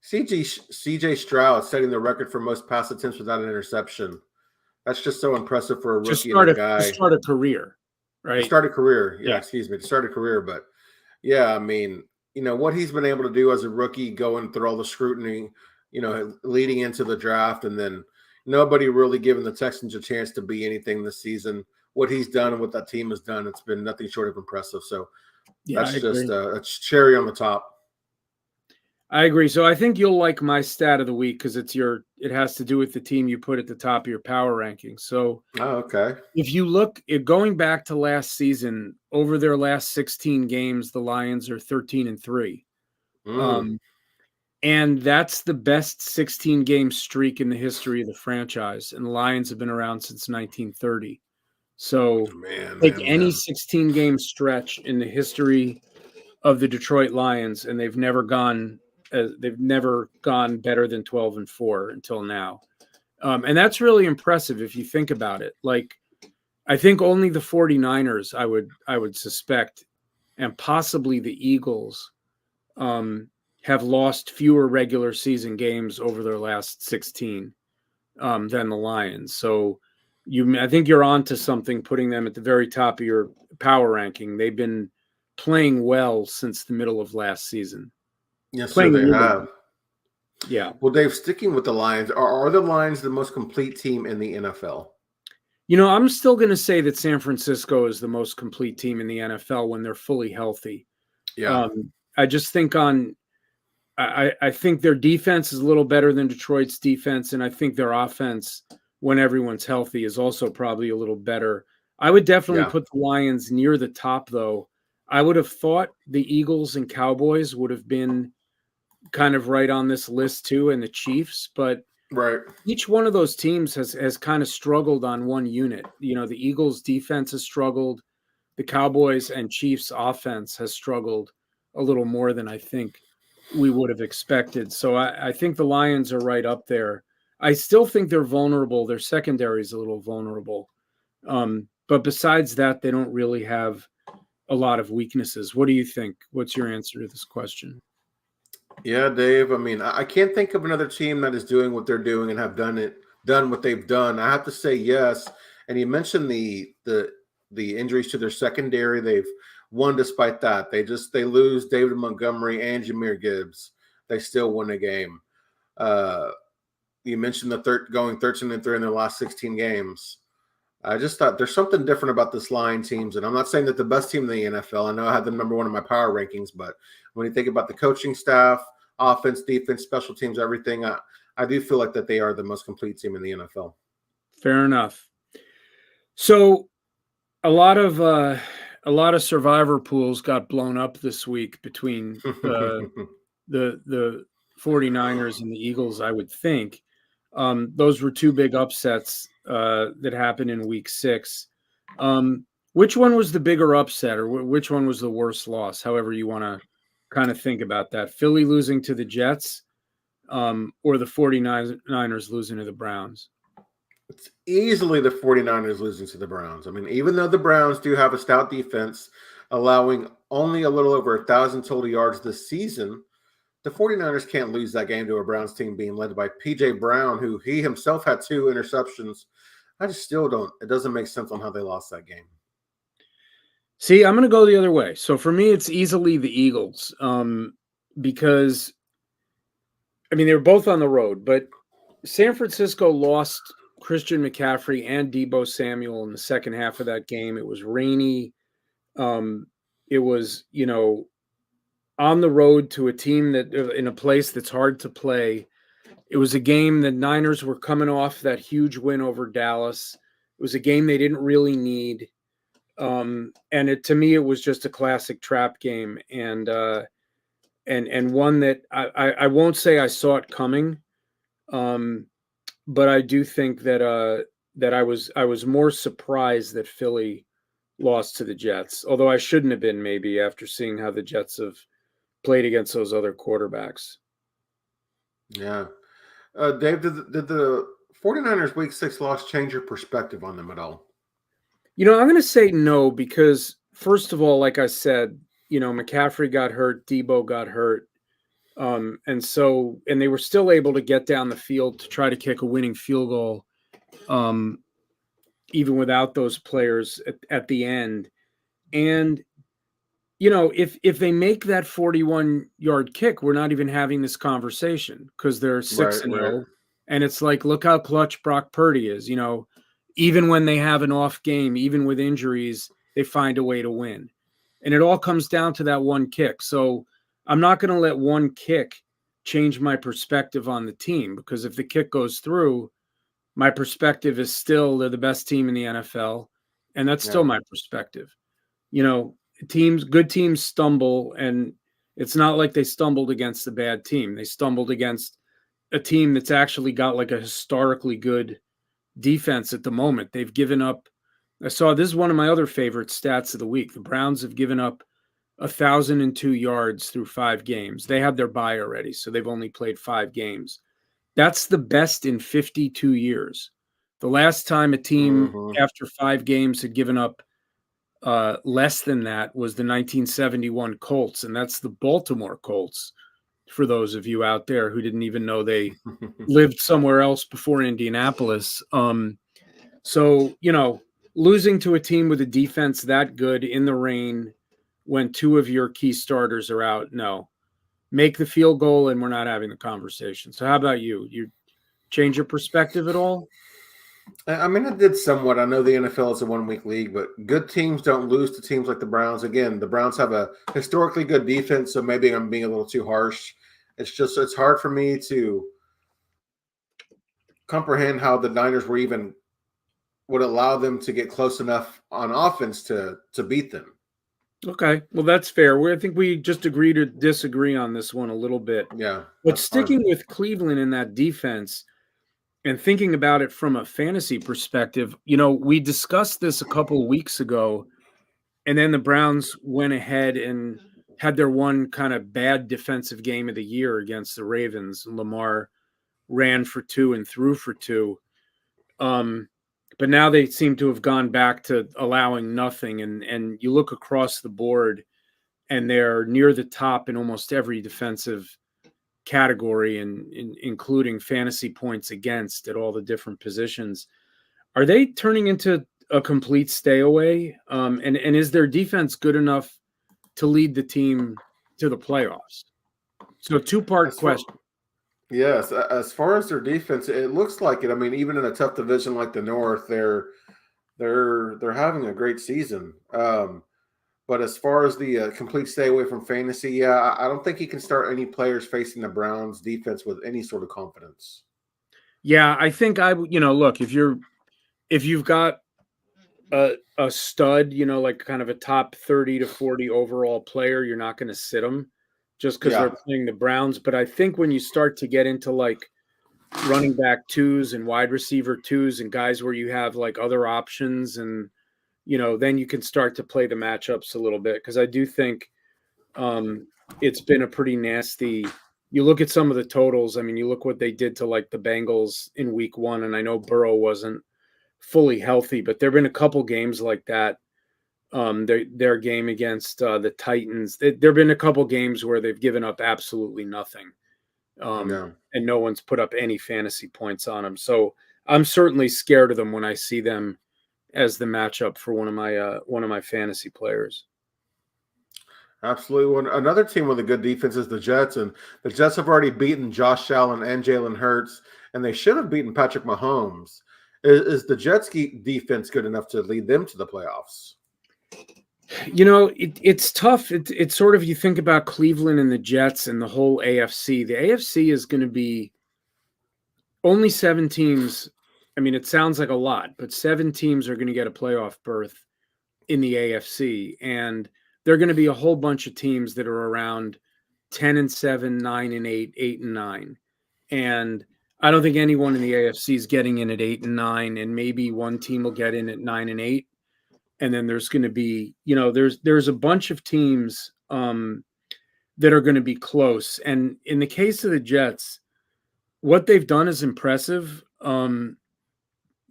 CJ Stroud setting the record for most pass attempts without an interception. That's just so impressive for a Just rookie and start a to guy start a career, to right? start a career. Yeah, Yeah. excuse me, to start a career. But yeah, I mean, what he's been able to do as a rookie, going through all the scrutiny, leading into the draft, and then nobody really giving the Texans a chance to be anything this season. What he's done and what that team has done, it's been nothing short of impressive. So Yeah, I that's just agree. a cherry on the top. I agree. So I think you'll like my stat of the week because it has to do with the team you put at the top of your power rankings. So Oh, okay. if you look at going back to last season, over their last 16 games, the Lions are 13-3. Mm. And that's the best 16 game streak in the history of the franchise. And the Lions have been around since 1930. So Man, take man, any man. 16 game stretch in the history of the Detroit Lions, and they've never gone better than 12-4 until now. And that's really impressive if you think about it. Like, I think only the 49ers I would suspect, and possibly the Eagles, have lost fewer regular season games over their last 16 than the Lions. So I think you're onto something putting them at the very top of your power ranking. They've been playing well since the middle of last season. Yes, sir, Playing they really have. well. Yeah. Well, Dave, sticking with the Lions, are the Lions the most complete team in the NFL? I'm still going to say that San Francisco is the most complete team in the NFL when they're fully healthy. Yeah, I just think I think their defense is a little better than Detroit's defense, and I think their offense, when everyone's healthy, is also probably a little better. I would definitely yeah, put the Lions near the top, though. I would have thought the Eagles and Cowboys would have been kind of right on this list too, and the Chiefs, but right. each one of those teams has kind of struggled on one unit. The Eagles defense has struggled. The Cowboys and Chiefs offense has struggled a little more than I think we would have expected. So I think the Lions are right up there. I still think they're vulnerable. Their secondary is a little vulnerable. But besides that, they don't really have a lot of weaknesses. What do you think? What's your answer to this question? Yeah, Dave. I mean, I can't think of another team that is doing what they're doing and have done what they've done. I have to say yes. And you mentioned the injuries to their secondary. They've won despite that. They lose David Montgomery and Jameer Gibbs. They still win a game. Uh, you mentioned going 13-3 in their last 16 games. I just thought there's something different about this line teams, and I'm not saying that the best team in the NFL. I know I had them number one in my power rankings, but when you think about the coaching staff, offense, defense, special teams, everything, I do feel like that they are the most complete team in the NFL. Fair enough. So a lot of survivor pools got blown up this week between the 49ers and the Eagles, I would think. Those were two big upsets that happened in week 6. Which one was the bigger upset, or which one was the worst loss? However you want to kind of think about that. Philly losing to the Jets, or the 49ers losing to the Browns? It's easily the 49ers losing to the Browns. I mean, even though the Browns do have a stout defense, allowing only a little over 1,000 total yards this season, the 49ers can't lose that game to a Browns team being led by P.J. Brown, who he himself had 2 interceptions. I just still don't. It doesn't make sense on how they lost that game. See, I'm going to go the other way. So for me, it's easily the Eagles, because, I mean, they were both on the road, but San Francisco lost Christian McCaffrey and Deebo Samuel in the second half of that game. It was rainy. it was, on the road to a team that in a place that's hard to play. It was a game that Niners were coming off that huge win over Dallas. It was a game they didn't really need. And to me, it was just a classic trap game, and one that I won't say I saw it coming, but I do think that that I was more surprised that Philly lost to the Jets, although I shouldn't have been, maybe, after seeing how the Jets have played against those other quarterbacks. Yeah. Dave, did the 49ers Week 6 loss change your perspective on them at all? I'm going to say no, because first of all, like I said, McCaffrey got hurt, Debo got hurt. And they were still able to get down the field to try to kick a winning field goal, even without those players at the end. And, if they make that 41-yard kick, we're not even having this conversation, because they're 6-0. Right. And it's like, look how clutch Brock Purdy is. Even when they have an off game, even with injuries, they find a way to win. And it all comes down to that one kick. So I'm not going to let one kick change my perspective on the team, because if the kick goes through, my perspective is still they're the best team in the NFL. And that's still my perspective. Good teams stumble, and it's not like they stumbled against a bad team. They stumbled against a team that's actually got like a historically good defense at the moment. They've given up, this is one of my other favorite stats of the week. The Browns have given up 1,002 yards through 5 games. They had their bye already, so they've only played 5 games. That's the best in 52 years. The last time a team after 5 games had given up less than that was the 1971 Colts, and that's the Baltimore Colts, for those of you out there who didn't even know they lived somewhere else before Indianapolis. So, losing to a team with a defense that good in the rain when 2 of your key starters are out, no. Make the field goal and we're not having the conversation. So how about you? You change your perspective at all? I mean, it did somewhat. I know the NFL is a 1-week league, but good teams don't lose to teams like the Browns. Again, the Browns have a historically good defense, so maybe I'm being a little too harsh. It's hard for me to comprehend how the Niners would allow them to get close enough on offense to beat them. Okay, well, that's fair. I think we just agree to disagree on this one a little bit. Yeah. But sticking with Cleveland in that defense and thinking about it from a fantasy perspective, we discussed this a couple of weeks ago, and then the Browns went ahead and had their one kind of bad defensive game of the year against the Ravens. Lamar ran for 2 and threw for 2. But now they seem to have gone back to allowing nothing. And you look across the board, and they're near the top in almost every defensive category, and including fantasy points against at all the different positions. Are they turning into a complete stay away? And is their defense good enough to lead the team to the playoffs? So 2-part question. Yes, as far as their defense, it looks like it. I mean, even in a tough division like the North, they're having a great season. But as far as the complete stay away from fantasy, I don't think he can start any players facing the Browns defense with any sort of confidence. Yeah, I think look, if you've got a stud, like kind of a top 30 to 40 overall player, you're not going to sit them just because they're playing the Browns. But I think when you start to get into like running back 2s and wide receiver 2s and guys where you have like other options, and then you can start to play the matchups a little bit, because I do think it's been a pretty nasty. You look at some of the totals. I mean, you look what they did to like the Bengals in week 1, and I know Burrow wasn't fully healthy, but there have been a couple games like that. Their game against the Titans, there have been a couple games where they've given up absolutely nothing, and no one's put up any fantasy points on them. So I'm certainly scared of them when I see them as the matchup for one of my fantasy players. Absolutely. Another team with a good defense is the Jets, and the Jets have already beaten Josh Allen and Jalen Hurts, and they should have beaten Patrick Mahomes. Is the Jets defense good enough to lead them to the playoffs? It's tough. It's sort of, you think about Cleveland and the Jets and the whole AFC. The AFC is going to be only 7 teams. I mean, it sounds like a lot, but 7 teams are going to get a playoff berth in the AFC, and there are going to be a whole bunch of teams that are around 10-7, 9-8, 8-9, and I don't think anyone in the AFC is getting in at 8-9, and maybe one team will get in at 9-8, and then there's going to be, there's a bunch of teams that are going to be close. And in the case of the Jets, what they've done is impressive.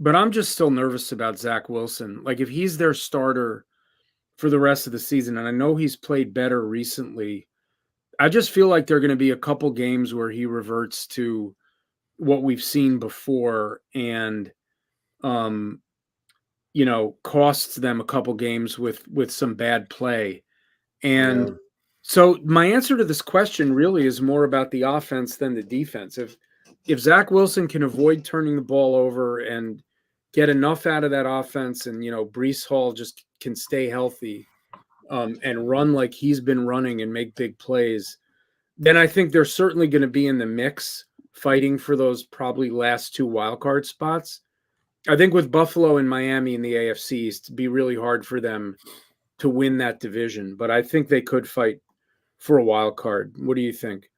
But I'm just still nervous about Zach Wilson. Like, if he's their starter for the rest of the season, and I know he's played better recently, I just feel like there are going to be a couple games where he reverts to what we've seen before, and costs them a couple games with some bad play. And Yeah. so my answer to this question really is more about the offense than the defense. If Zach Wilson can avoid turning the ball over and get enough out of that offense, and Breece Hall just can stay healthy and run like he's been running and make big plays, then I think they're certainly going to be in the mix, fighting for those probably last 2 wildcard spots. I think with Buffalo and Miami in the AFC East, it'd be really hard for them to win that division, but I think they could fight for a wild card. What do you think?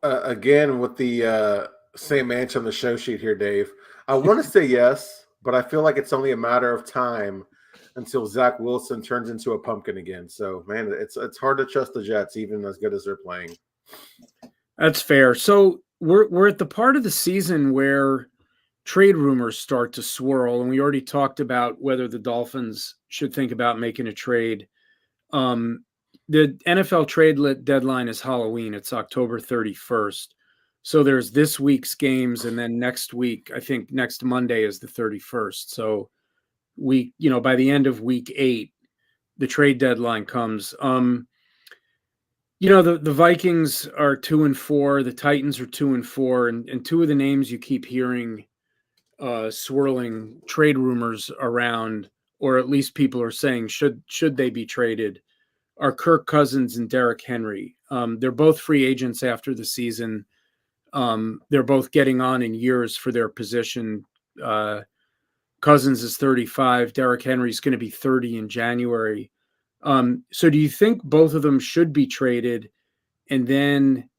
Again, with the same answer on the show sheet here, Dave. I want to say yes, but I feel like it's only a matter of time until Zach Wilson turns into a pumpkin again. So, man, it's hard to trust the Jets, even as good as they're playing. That's fair. So we're at the part of the season where trade rumors start to swirl, and we already talked about whether the Dolphins should think about making a trade. The NFL trade deadline is Halloween. It's October 31st. So there's this week's games, and then next week, I think next Monday is the 31st. So by the end of week 8, the trade deadline comes. The Vikings are 2-4, the Titans are 2-4, and two of the names you keep hearing swirling trade rumors around, or at least people are saying should they be traded, are Kirk Cousins and Derrick Henry. They're both free agents after the season. They're both getting on in years for their position. Cousins is 35. Derrick Henry's going to be 30 in January. So do you think both of them should be traded? And then,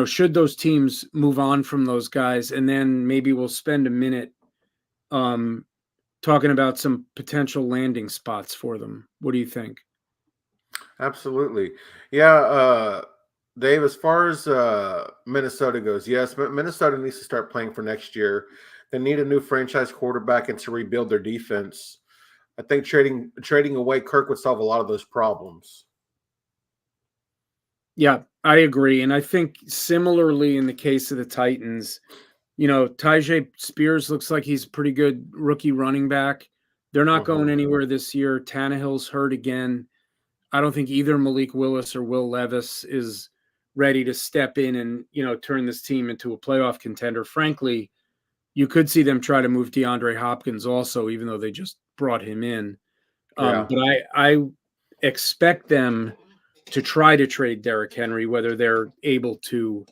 should those teams move on from those guys? And then maybe we'll spend a minute talking about some potential landing spots for them. What do you think? Absolutely. Yeah, Dave, as far as Minnesota goes, yes, but Minnesota needs to start playing for next year. They need a new franchise quarterback and to rebuild their defense. I think trading away Kirk would solve a lot of those problems. Yeah, I agree. And I think similarly in the case of the Titans, Tyjae Spears looks like he's a pretty good rookie running back. They're not going anywhere this year. Tannehill's hurt again. I don't think either Malik Willis or Will Levis is ready to step in and, turn this team into a playoff contender. Frankly, you could see them try to move DeAndre Hopkins also, even though they just brought him in. Yeah. But I expect them to try to trade Derrick Henry. Whether they're able to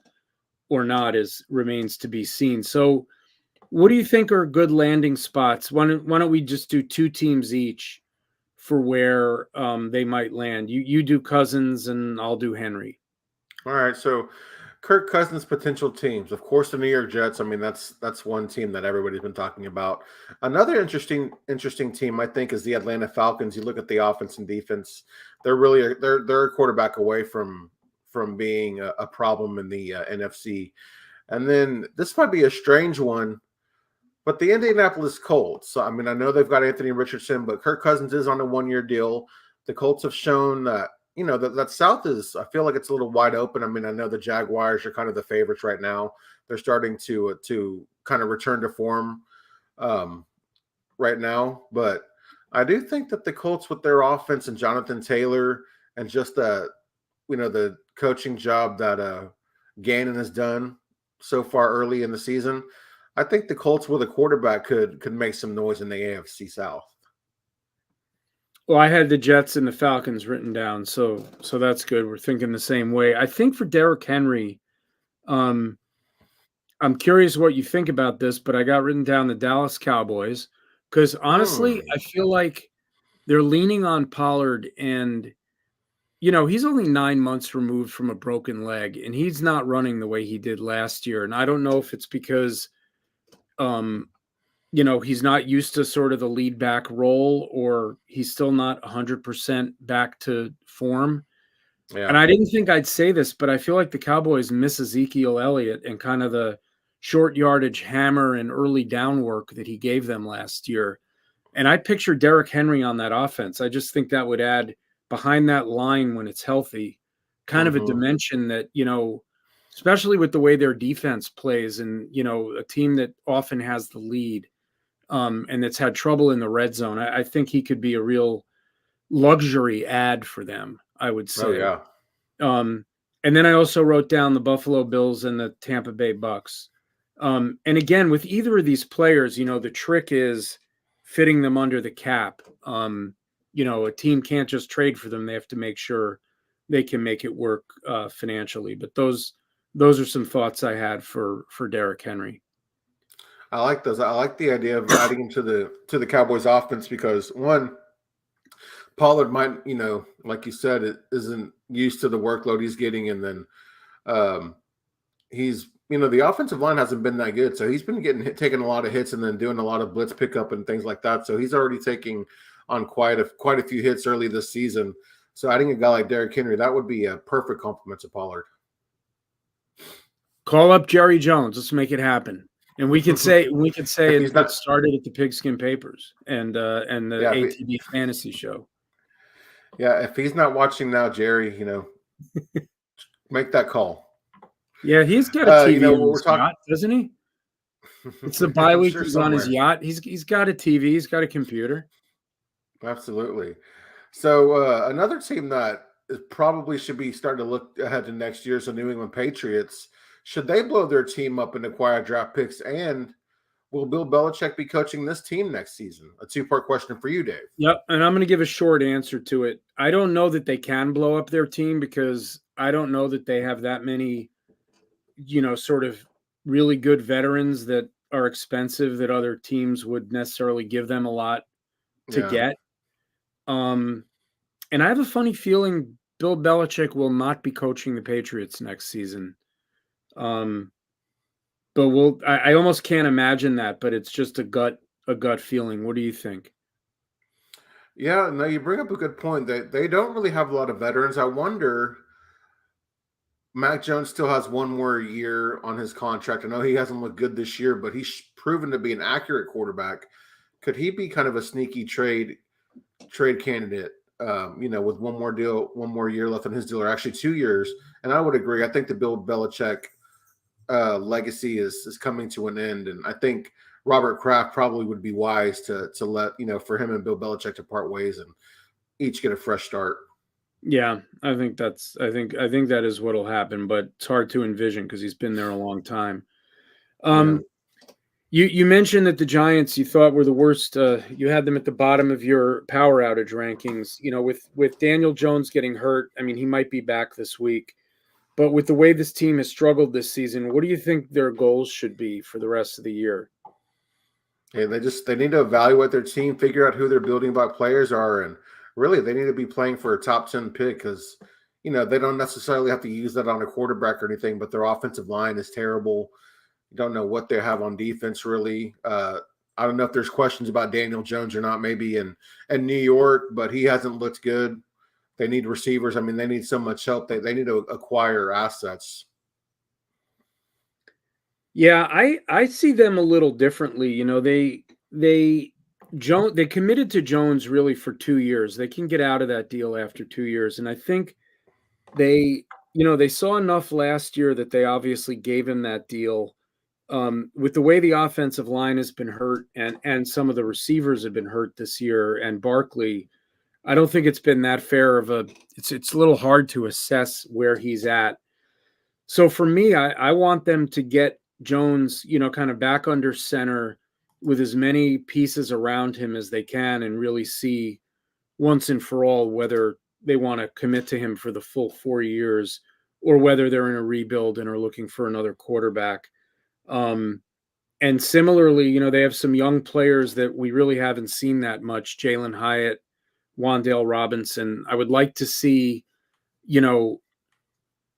or not remains to be seen. So what do you think are good landing spots? Why don't we just do 2 teams each for where they might land? You do Cousins and I'll do Henry. All right. So Kirk Cousins' potential teams. Of course, the New York Jets. I mean, that's one team that everybody's been talking about. Another interesting team, I think, is the Atlanta Falcons. You look at the offense and defense; they're a quarterback away from being a problem in the NFC. And then this might be a strange one, but the Indianapolis Colts. So, I mean, I know they've got Anthony Richardson, but Kirk Cousins is on a 1-year deal. The Colts have shown that that South is, I feel like it's a little wide open. I mean, I know the Jaguars are kind of the favorites right now. They're starting to kind of return to form right now. But I do think that the Colts, with their offense and Jonathan Taylor and just the coaching job that Gannon has done so far early in the season, I think the Colts with a quarterback could make some noise in the AFC South. Well, I had the Jets and the Falcons written down, so that's good. We're thinking the same way. I think for Derrick Henry, um, I'm curious what you think about this, but I got written down the Dallas Cowboys because honestly, Hmm. I feel like they're leaning on Pollard, and he's only 9 months removed from a broken leg, and he's not running the way he did last year. And I don't know if it's because um, he's not used to sort of the lead back role, or he's still not 100% back to form. And Yeah. I didn't think I'd say this, but I feel like the Cowboys miss Ezekiel Elliott and kind of the short yardage hammer and early down work that he gave them last year. And I picture Derrick Henry on that offense. I just think that would add behind that line when it's healthy, kind of a Hmm. dimension that, especially with the way their defense plays and, a team that often has the lead and that's had trouble in the red zone. I think he could be a real luxury add for them, I would Oh say. yeah. Um, and then I also wrote down the Buffalo Bills and the Tampa Bay Bucks. And again, with either of these players, the trick is fitting them under the cap. A team can't just trade for them; they have to make sure they can make it work financially. But those are some thoughts I had for Derrick Henry. I like those. I like the idea of adding him to the Cowboys offense because one, Pollard might, like you said, it isn't used to the workload he's getting, and then um, he's, the offensive line hasn't been that good, so he's been taking a lot of hits and then doing a lot of blitz pickup and things like that. So he's already taking on quite a few hits early this season. So adding a guy like Derrick Henry, that would be a perfect complement to Pollard. Call up Jerry Jones. Let's make it happen. And we could say If he's it not, started at the Pigskin Papers and the yeah, ATB fantasy show. if he's not watching now, Jerry, make that call. Yeah, he's got a TV What on we're his talking. yacht, doesn't he? It's the bye I'm week. sure He's on his somewhere. yacht. He's got a TV. He's got a computer. Absolutely. So another team that probably should be starting to look ahead to next year is the New England Patriots. Should they blow their team up and acquire draft picks? And will Bill Belichick be coaching this team next season? A two-part question for you, Dave. Yep, and I'm going to give a short answer to it. I don't know that they can blow up their team because I don't know that they have that many, sort of really good veterans that are expensive that other teams would necessarily give them a lot to Yeah. get. And I have a funny feeling Bill Belichick will not be coaching the Patriots next season. But I almost can't imagine that, but it's just a gut feeling. What do you think? Yeah, no, you bring up a good point. They don't really have a lot of veterans. I wonder, Mac Jones still has one more year on his contract. I know he hasn't looked good this year, but he's proven to be an accurate quarterback. Could he be kind of a sneaky trade candidate? With one more deal, one more year left on his deal, or actually 2 years. And I would agree. I think the Bill Belichick legacy is coming to an end, and I think Robert Kraft probably would be wise to let for him and Bill Belichick to part ways and each get a fresh start. Yeah, I think that is what'll happen, but it's hard to envision because he's been there a long time. Yeah. You mentioned that the Giants you thought were the worst. You had them at the bottom of your power outage rankings. With Daniel Jones getting hurt, I mean, he might be back this week. But with the way this team has struggled this season, what do you think their goals should be for the rest of the year? Hey, they need to evaluate their team, figure out who their building block players are, and really they need to be playing for a top 10 pick because they don't necessarily have to use that on a quarterback or anything, but their offensive line is terrible. You don't know what they have on defense really. I don't know if there's questions about Daniel Jones or not, maybe in New York, but he hasn't looked good. They need receivers. I mean, they need so much help. They need to acquire assets. Yeah, I see them a little differently. They committed to Jones really for 2 years. They can get out of that deal after 2 years, and I think they saw enough last year that they obviously gave him that deal. With the way the offensive line has been hurt and some of the receivers have been hurt this year, and Barkley, I don't think it's been that fair of a. It's a little hard to assess where he's at. So for me, I want them to get Jones, kind of back under center with as many pieces around him as they can and really see once and for all whether they want to commit to him for the full 4 years or whether they're in a rebuild and are looking for another quarterback. And similarly, they have some young players that we really haven't seen that much. Jalen Hyatt, Wan'Dale Robinson. I would like to see,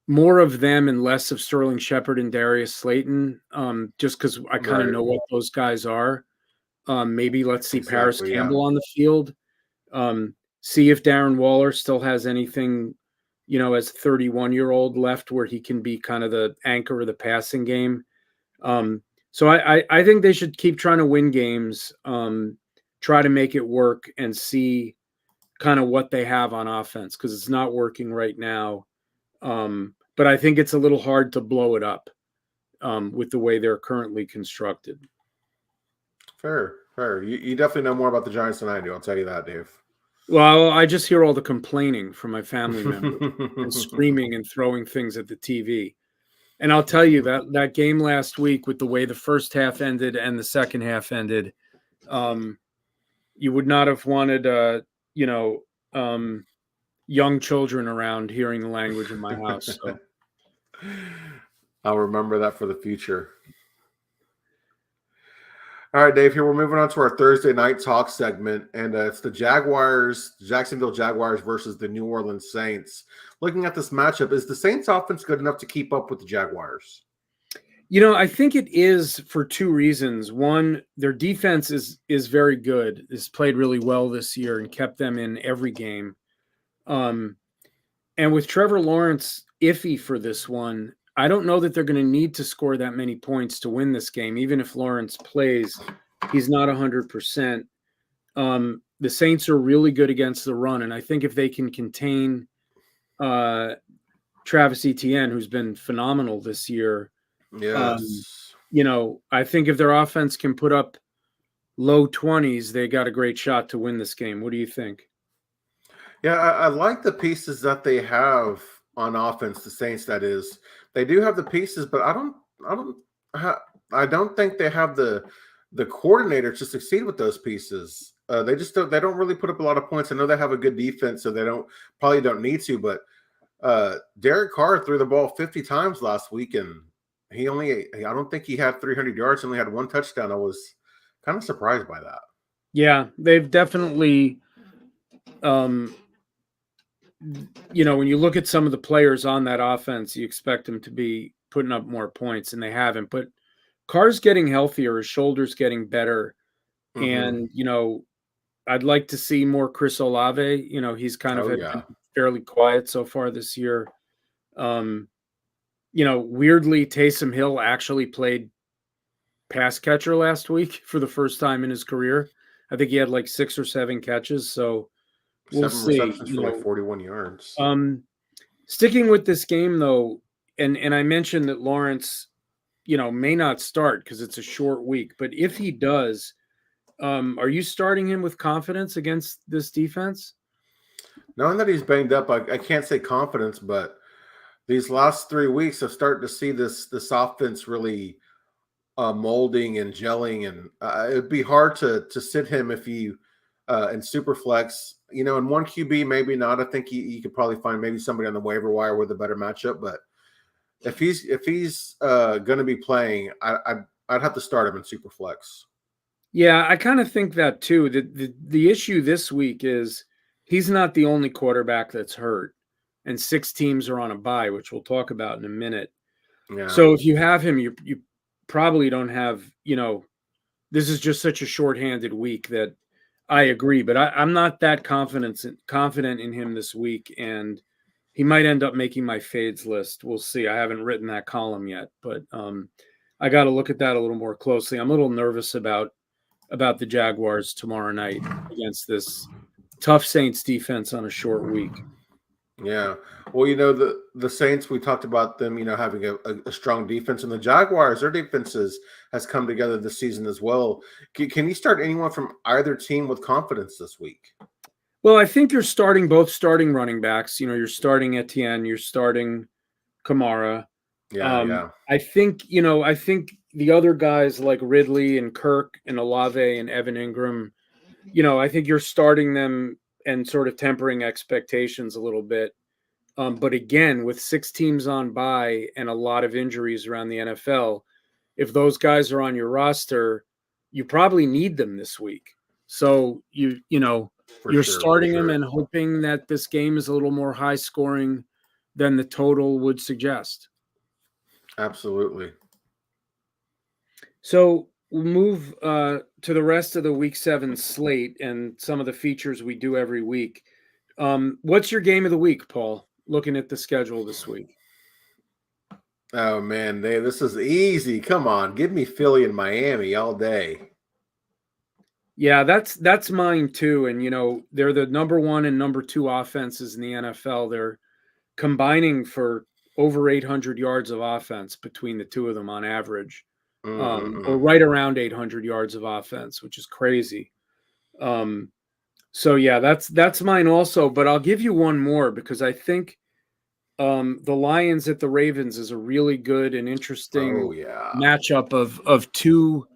more of them and less of Sterling Shepard and Darius Slayton, just because I kind of Right. know what those guys are. Maybe let's see Paris Exactly. Yeah. Campbell on the field. See if Darren Waller still has anything, as a 31-year-old left where he can be kind of the anchor of the passing game. So I think they should keep trying to win games, try to make it work, and see kind of what they have on offense, because it's not working right now. But I think it's a little hard to blow it up with the way they're currently constructed. Fair. You definitely know more about the Giants than I do. I'll tell you that, Dave. Well, I just hear all the complaining from my family members and screaming and throwing things at the TV. And I'll tell you that game last week, with the way the first half ended and the second half ended, you would not have wanted, young children around hearing the language in my house. So. I'll remember that for the future. All right, Dave, here we're moving on to our Thursday night talk segment, and it's the Jacksonville Jaguars versus the New Orleans Saints. Looking at this matchup, is the Saints offense good enough to keep up with the Jaguars? I think it is for two reasons. One, their defense is very good. It's played really well this year and kept them in every game. And with Trevor Lawrence iffy for this one, I don't know that they're going to need to score that many points to win this game. Even if Lawrence plays, he's not 100%. The Saints are really good against the run, and I think if they can contain Travis Etienne, who's been phenomenal this year, yes, I think if their offense can put up low 20s, they got a great shot to win this game. What do you think? Yeah, I like the pieces that they have on offense. The Saints, that is, they do have the pieces, but I don't think they have the coordinator to succeed with those pieces. They don't really put up a lot of points. I know they have a good defense, so they probably don't need to. But Derek Carr threw the ball 50 times last week, and I don't think he had 300 yards. Only had one touchdown. I was kind of surprised by that. Yeah, they've definitely. When you look at some of the players on that offense, you expect them to be putting up more points, and they haven't. But Carr's getting healthier, his shoulder's getting better. And, I'd like to see more Chris Olave. He's kind of been fairly quiet so far this year. Weirdly, Taysom Hill actually played pass catcher last week for the first time in his career. I think he had like 6 or 7 catches. So we'll see. 7 receptions for like 41 yards. Sticking with this game, though, and I mentioned that Lawrence, may not start because it's a short week. But if he does, are you starting him with confidence against this defense? Knowing that he's banged up, I can't say confidence, but these last 3 weeks, I've started to see this offense really molding and gelling, and it'd be hard to sit him if you in Superflex. In one QB, maybe not. I think you could probably find maybe somebody on the waiver wire with a better matchup. But if he's going to be playing, I'd have to start him in Superflex. Yeah, I kind of think that too. The issue this week is he's not the only quarterback that's hurt, and 6 teams are on a bye, which we'll talk about in a minute. Yeah. So if you have him, you probably don't have. This is just such a shorthanded week that I agree, but I'm not that confident in him this week, and he might end up making my fades list. We'll see. I haven't written that column yet, but I got to look at that a little more closely. I'm a little nervous about the Jaguars tomorrow night against this tough Saints defense on a short week. Yeah. Well, the Saints, we talked about them, having a strong defense, and the Jaguars, their defenses has come together this season as well. Can you start anyone from either team with confidence this week? Well, I think you're starting both starting running backs. You're starting Etienne, you're starting Kamara. Yeah. I think the other guys like Ridley and Kirk and Olave and Evan Ingram, I think you're starting them and sort of tempering expectations a little bit. But again, with 6 teams on bye and a lot of injuries around the NFL, if those guys are on your roster, you probably need them this week. So you're starting them and hoping that this game is a little more high scoring than the total would suggest. Absolutely. So we'll move to the rest of the week 7 slate and some of the features we do every week. What's your game of the week, Paul? Looking at the schedule this week. Oh man, this is easy. Come on, give me Philly and Miami all day. Yeah, that's mine too. And they're the number 1 and number 2 offenses in the NFL. They're combining for over 800 yards of offense between the two of them on average, or right around 800 yards of offense, which is crazy. So yeah, that's mine also. But I'll give you one more because I think the Lions at the Ravens is a really good and interesting matchup of two.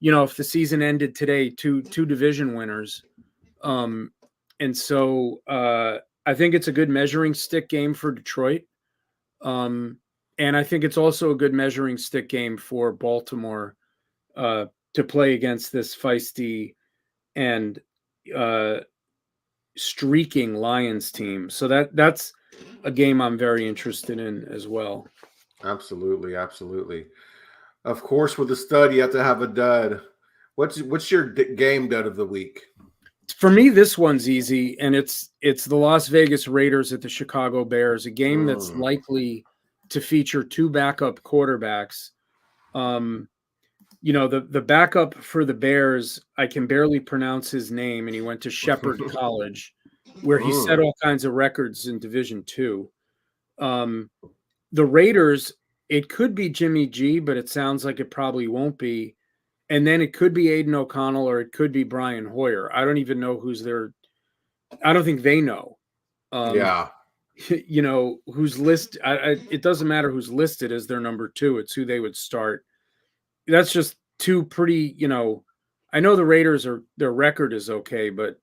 If the season ended today, two division winners, and so I think it's a good measuring stick game for Detroit, and I think it's also a good measuring stick game for Baltimore to play against this feisty and streaking Lions team. So that's a game I'm very interested in as well. Absolutely. Of course, with a stud, you have to have a dud. What's your game dud of the week? For me, this one's easy, and it's the Las Vegas Raiders at the Chicago Bears, a game that's likely to feature 2 backup quarterbacks. The backup for the Bears, I can barely pronounce his name, and he went to Shepherd College, where he set all kinds of records in Division II. The Raiders, it could be Jimmy G, but it sounds like it probably won't be. And then it could be Aiden O'Connell or it could be Brian Hoyer. I don't even know who's there. I don't think they know. Who's listed. It doesn't matter who's listed as their number 2. It's who they would start. That's just 2 pretty, I know the Raiders their record is okay, but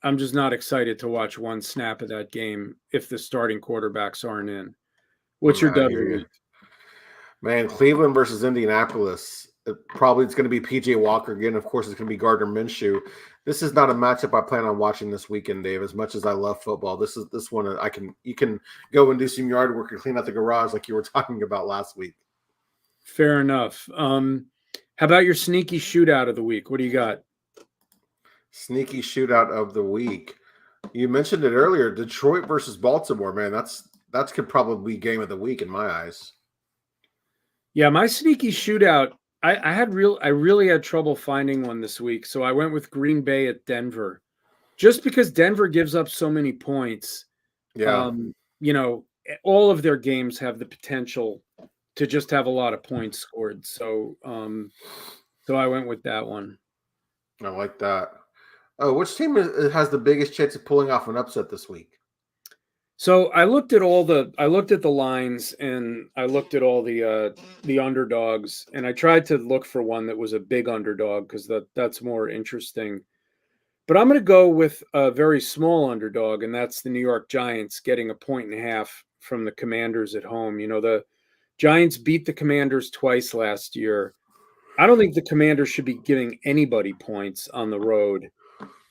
I'm just not excited to watch one snap of that game if the starting quarterbacks aren't in. What's your dud of the week? Man, Cleveland versus Indianapolis. Probably it's going to be PJ Walker again. Of course, it's going to be Gardner Minshew. This is not a matchup I plan on watching this weekend, Dave. As much as I love football, this one you can go and do some yard work and clean out the garage like you were talking about last week. Fair enough. How about your sneaky shootout of the week? What do you got? Sneaky shootout of the week. You mentioned it earlier. Detroit versus Baltimore. Man, that could probably be game of the week in my eyes. Yeah, my sneaky shootout. I really had trouble finding one this week, so I went with Green Bay at Denver, just because Denver gives up so many points. Yeah, all of their games have the potential to just have a lot of points scored. So I went with that one. I like that. Oh, which team has the biggest chance of pulling off an upset this week? So I looked at the lines and I looked at all the underdogs, and I tried to look for one that was a big underdog because that's more interesting. But I'm going to go with a very small underdog, and that's the New York Giants getting 1.5 points from the Commanders at home. The Giants beat the Commanders twice last year. I don't think the Commanders should be giving anybody points on the road.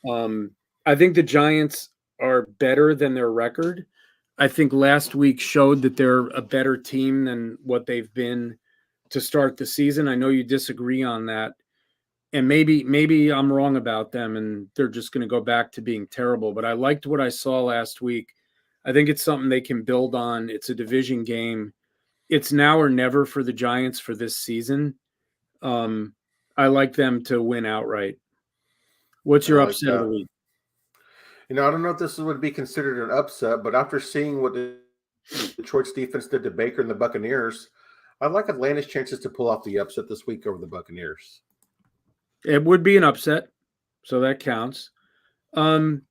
I think the Giants are better than their record. I think last week showed that they're a better team than what they've been to start the season. I know you disagree on that. And maybe I'm wrong about them and they're just going to go back to being terrible. But I liked what I saw last week. I think it's something they can build on. It's a division game. It's now or never for the Giants for this season. I like them to win outright. What's your upset of the week? I don't know if this would be considered an upset, but after seeing what Detroit's defense did to Baker and the Buccaneers, I like Atlanta's chances to pull off the upset this week over the Buccaneers. It would be an upset, so that counts. So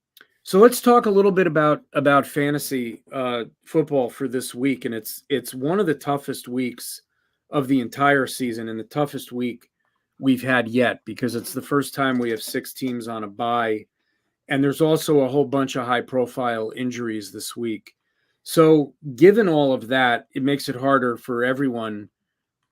let's talk a little bit about fantasy football for this week, and it's one of the toughest weeks of the entire season and the toughest week we've had yet because it's the first time we have 6 teams on a bye. And there's also a whole bunch of high-profile injuries this week. So given all of that, it makes it harder for everyone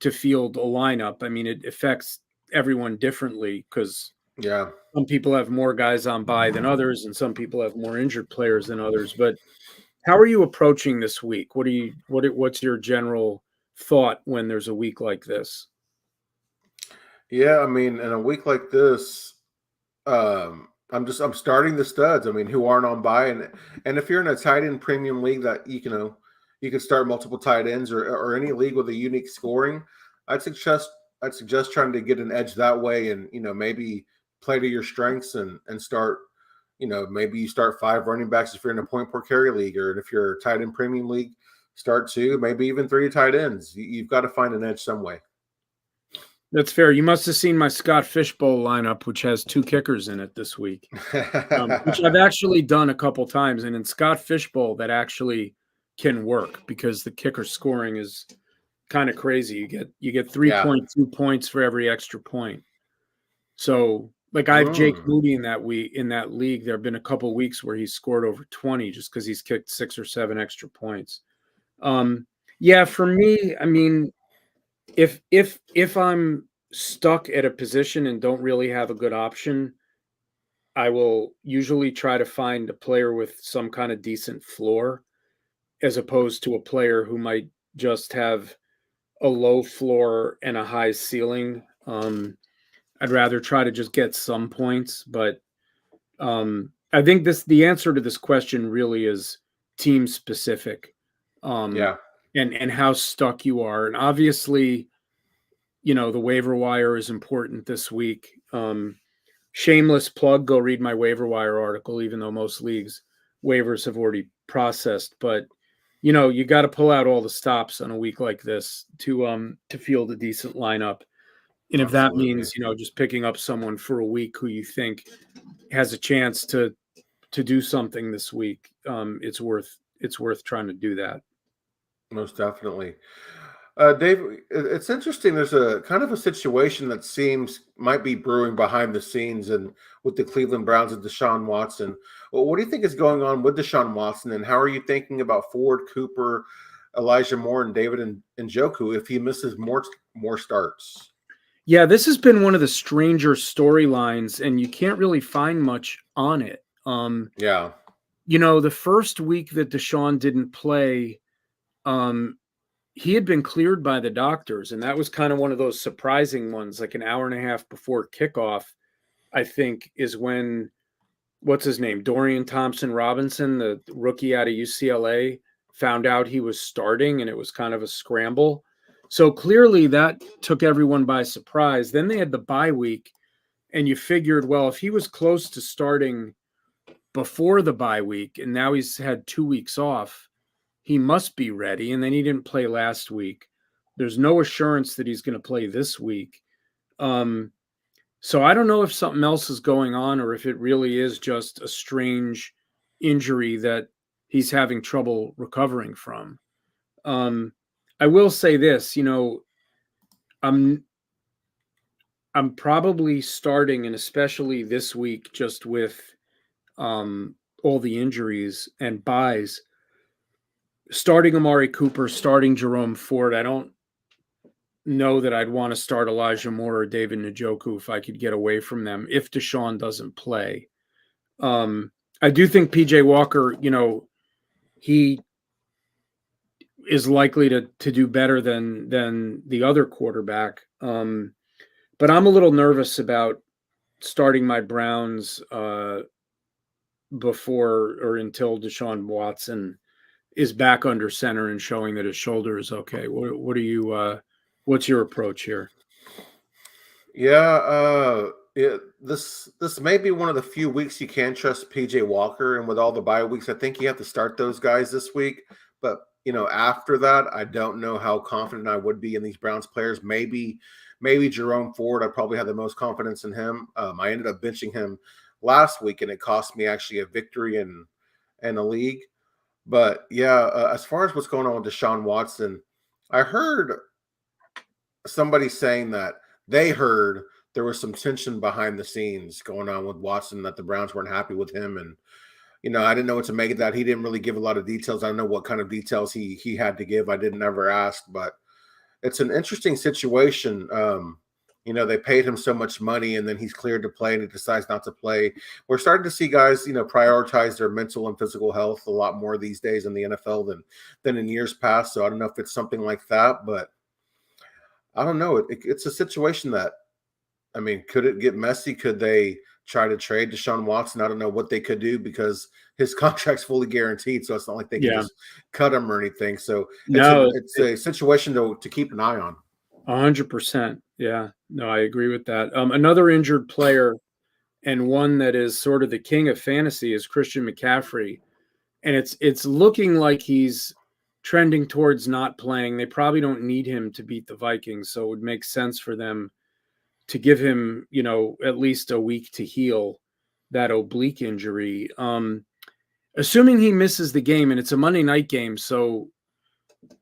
to field a lineup. I mean, it affects everyone differently because Yeah. some people have more guys on bye than others, and some people have more injured players than others. But how are you approaching this week? What's your general thought when there's a week like this? Yeah, I mean, in a week like this, I'm starting the studs. I mean, who aren't on bye, and if you're in a tight end premium league that you can start multiple tight ends or any league with a unique scoring, I'd suggest I'd suggest trying to get an edge that way, and maybe play to your strengths and start. Maybe you start 5 running backs if you're in a point per carry league, or if you're a tight end premium league, start 2, maybe even 3 tight ends. You've got to find an edge some way. That's fair. You must have seen my Scott Fishbowl lineup, which has 2 kickers in it this week, which I've actually done a couple times. And in Scott Fishbowl, that actually can work because the kicker scoring is kind of crazy. You get 3.2 points for every extra point. So, like I have Jake Moody in that league. There have been a couple of weeks where he's scored over 20 just because he's kicked 6 or 7 extra points. Yeah, for me, I mean, if I'm stuck at a position and don't really have a good option, I will usually try to find a player with some kind of decent floor as opposed to a player who might just have a low floor and a high ceiling. I'd rather try to just get some points, but I think the answer to this question really is team specific. Yeah. And how stuck you are. And obviously, the waiver wire is important this week. Shameless plug, go read my waiver wire article, even though most leagues waivers have already processed. But you got to pull out all the stops on a week like this to field a decent lineup. And if that Absolutely. means, just picking up someone for a week who you think has a chance to do something this week, it's worth trying to do that. Most definitely. Dave, it's interesting. There's a kind of a situation that seems might be brewing behind the scenes and with the Cleveland Browns and Deshaun Watson. Well, what do you think is going on with Deshaun Watson, and how are you thinking about Ford, Cooper, Elijah Moore, and David and Njoku if he misses more starts? Yeah, this has been one of the stranger storylines, and you can't really find much on it. Yeah. The first week that Deshaun didn't play, he had been cleared by the doctors, and that was kind of one of those surprising ones, like an hour and a half before kickoff, I think, is when, what's his name? Dorian Thompson-Robinson, the rookie out of UCLA, found out he was starting, and it was kind of a scramble. So clearly that took everyone by surprise. Then they had the bye week, and you figured, well, if he was close to starting before the bye week, and now he's had 2 weeks off, he must be ready. And then he didn't play last week. There's no assurance that he's going to play this week. So I don't know if something else is going on or if it really is just a strange injury that he's having trouble recovering from. I will say this, I'm probably starting, and especially this week, just with all the injuries and buys, starting Amari Cooper, starting Jerome Ford. I don't know that I'd want to start Elijah Moore or David Njoku if I could get away from them if Deshaun doesn't play. I do think PJ Walker, he is likely to do better than the other quarterback. But I'm a little nervous about starting my Browns before or until Deshaun Watson is back under center and showing that his shoulder is okay. What are you? What's your approach here? Yeah, this may be one of the few weeks you can trust PJ Walker, and with all the bye weeks, I think you have to start those guys this week. But after that, I don't know how confident I would be in these Browns players. Maybe Jerome Ford. I probably have the most confidence in him. I ended up benching him last week, and it cost me actually a victory in a league. But yeah, as far as what's going on with Deshaun Watson, I heard somebody saying that they heard there was some tension behind the scenes going on with Watson, that the Browns weren't happy with him. And, I didn't know what to make of that. He didn't really give a lot of details. I don't know what kind of details he had to give. I didn't ever ask, but it's an interesting situation. They paid him so much money, and then he's cleared to play and he decides not to play. We're starting to see guys, prioritize their mental and physical health a lot more these days in the NFL than in years past. So I don't know if it's something like that, but I don't know. It's a situation that, could it get messy? Could they try to trade Deshaun Watson? I don't know what they could do because his contract's fully guaranteed, so it's not like they can Yeah. just cut him or anything. So No, it's a situation to keep an eye on. 100%. Yeah. No, I agree with that. Another injured player, and one that is sort of the king of fantasy, is Christian McCaffrey. And it's looking like he's trending towards not playing. They probably don't need him to beat the Vikings, so it would make sense for them to give him, at least a week to heal that oblique injury. Assuming he misses the game, and it's a Monday night game, so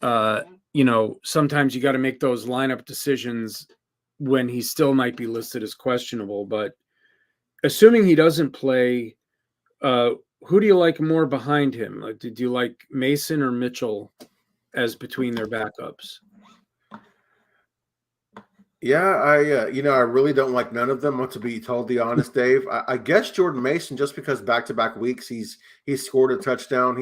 sometimes you got to make those lineup decisions when he still might be listed as questionable. But assuming he doesn't play, who do you like more behind him? Did you like Mason or Mitchell as between their backups? Yeah, I really don't like none of them, to be totally honest, Dave. I guess Jordan Mason, just because back-to-back weeks he's scored a touchdown.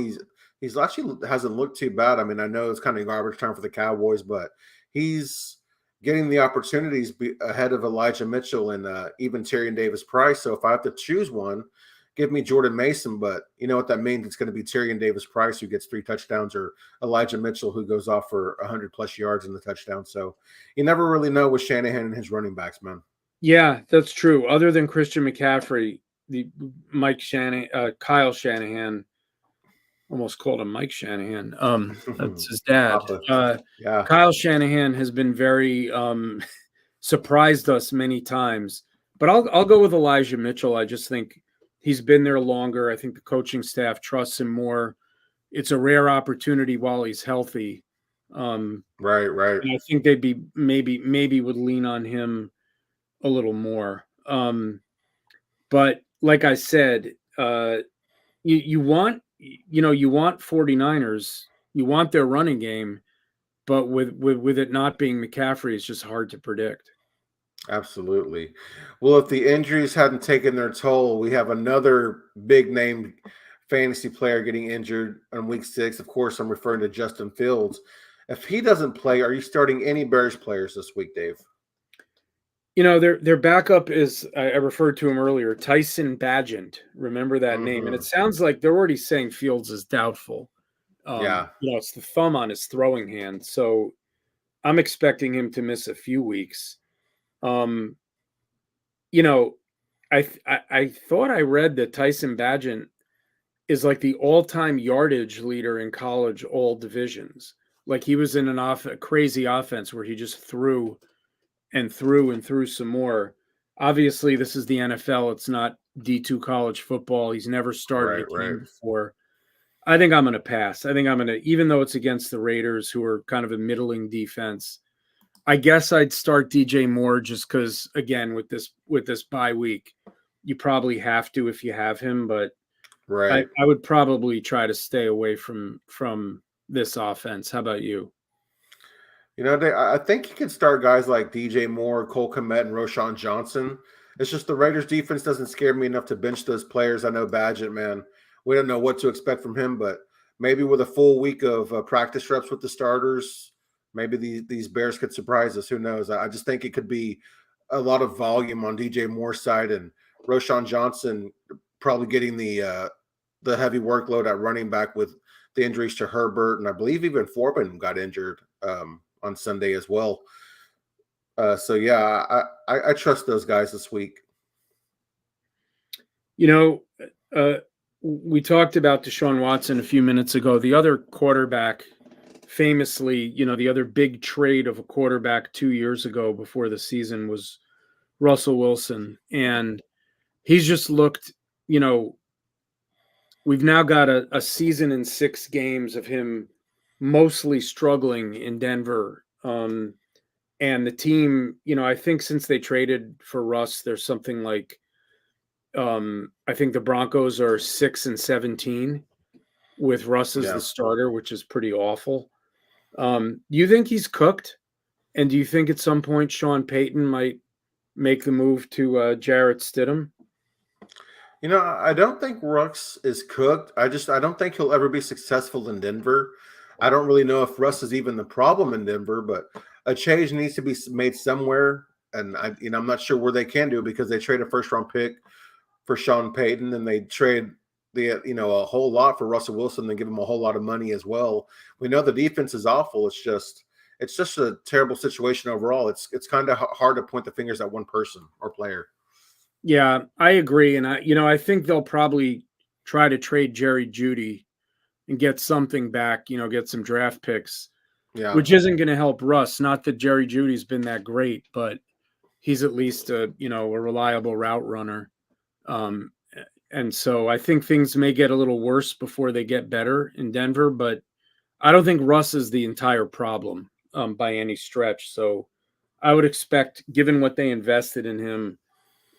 He's actually hasn't looked too bad. I know it's kind of garbage time for the Cowboys, but he's getting the opportunities ahead of Elijah Mitchell and even Tyrion Davis-Price. So if I have to choose one, give me Jordan Mason, but you know what that means? It's going to be Tyrion Davis-Price who gets 3 touchdowns, or Elijah Mitchell who goes off for 100+ yards in the touchdown. So you never really know with Shanahan and his running backs, man. Yeah, that's true. Other than Christian McCaffrey, Kyle Shanahan, almost called him Mike Shanahan. That's his dad. Yeah. Kyle Shanahan has been very surprised us many times, but I'll go with Elijah Mitchell. I just think he's been there longer. I think the coaching staff trusts him more. It's a rare opportunity while he's healthy. Right. And I think they'd be maybe would lean on him a little more. But like I said, you want 49ers, you want their running game, but with it not being McCaffrey, it's just hard to predict. Absolutely. Well, if the injuries hadn't taken their toll, we have another big name fantasy player getting injured on week 6. Of course, I'm referring to Justin Fields. If he doesn't play, are you starting any Bears players this week, Dave? Their backup is, I referred to him earlier, Tyson Bagent. Remember that name? And it sounds like they're already saying Fields is doubtful. Yeah. It's the thumb on his throwing hand. So I'm expecting him to miss a few weeks. I thought I read that Tyson Bagent is like the all-time yardage leader in college, all divisions. Like he was in a crazy offense where he just threw and threw some more. Obviously, this is the NFL. It's not D2 college football. He's never started a game before. I think I'm going to pass. I think I'm going to, even though it's against the Raiders, who are kind of a middling defense, I guess I'd start DJ Moore just because, again, with this bye week, you probably have to if you have him. But I would probably try to stay away from this offense. How about you? I think you can start guys like DJ Moore, Cole Kmet, and Roshan Johnson. It's just the Raiders defense doesn't scare me enough to bench those players. I know Badgett, man. We don't know what to expect from him, but maybe with a full week of practice reps with the starters, maybe these Bears could surprise us. Who knows? I just think it could be a lot of volume on DJ Moore's side, and Roshan Johnson probably getting the heavy workload at running back with the injuries to Herbert, and I believe even Foreman got injured on Sunday as well. So yeah, I trust those guys this week. We talked about Deshaun Watson a few minutes ago. The other quarterback, famously, the other big trade of a quarterback 2 years ago before the season was Russell Wilson. And he's just looked, we've now got a season and 6 games of him mostly struggling in Denver. And the team, I think since they traded for Russ, there's something like, I think the Broncos are 6-17 with Russ as the Yeah. starter, which is pretty awful. Do you think he's cooked? And do you think at some point Sean Payton might make the move to Jarrett Stidham? I don't think Russ is cooked. I don't think he'll ever be successful in Denver. I don't really know if Russ is even the problem in Denver, but a change needs to be made somewhere. And I'm not sure where they can do it because they trade a first round pick for Sean Payton, and they trade a whole lot for Russell Wilson. They give him a whole lot of money as well. We know the defense is awful. It's just a terrible situation overall. It's kind of hard to point the fingers at one person or player. Yeah, I agree. And I think they'll probably try to trade Jerry Jeudy and get something back, get some draft picks, Yeah. which isn't going to help Russ. Not that Jerry Judy's been that great, but he's at least a reliable route runner. And so I think things may get a little worse before they get better in Denver, but I don't think Russ is the entire problem by any stretch. So I would expect, given what they invested in him,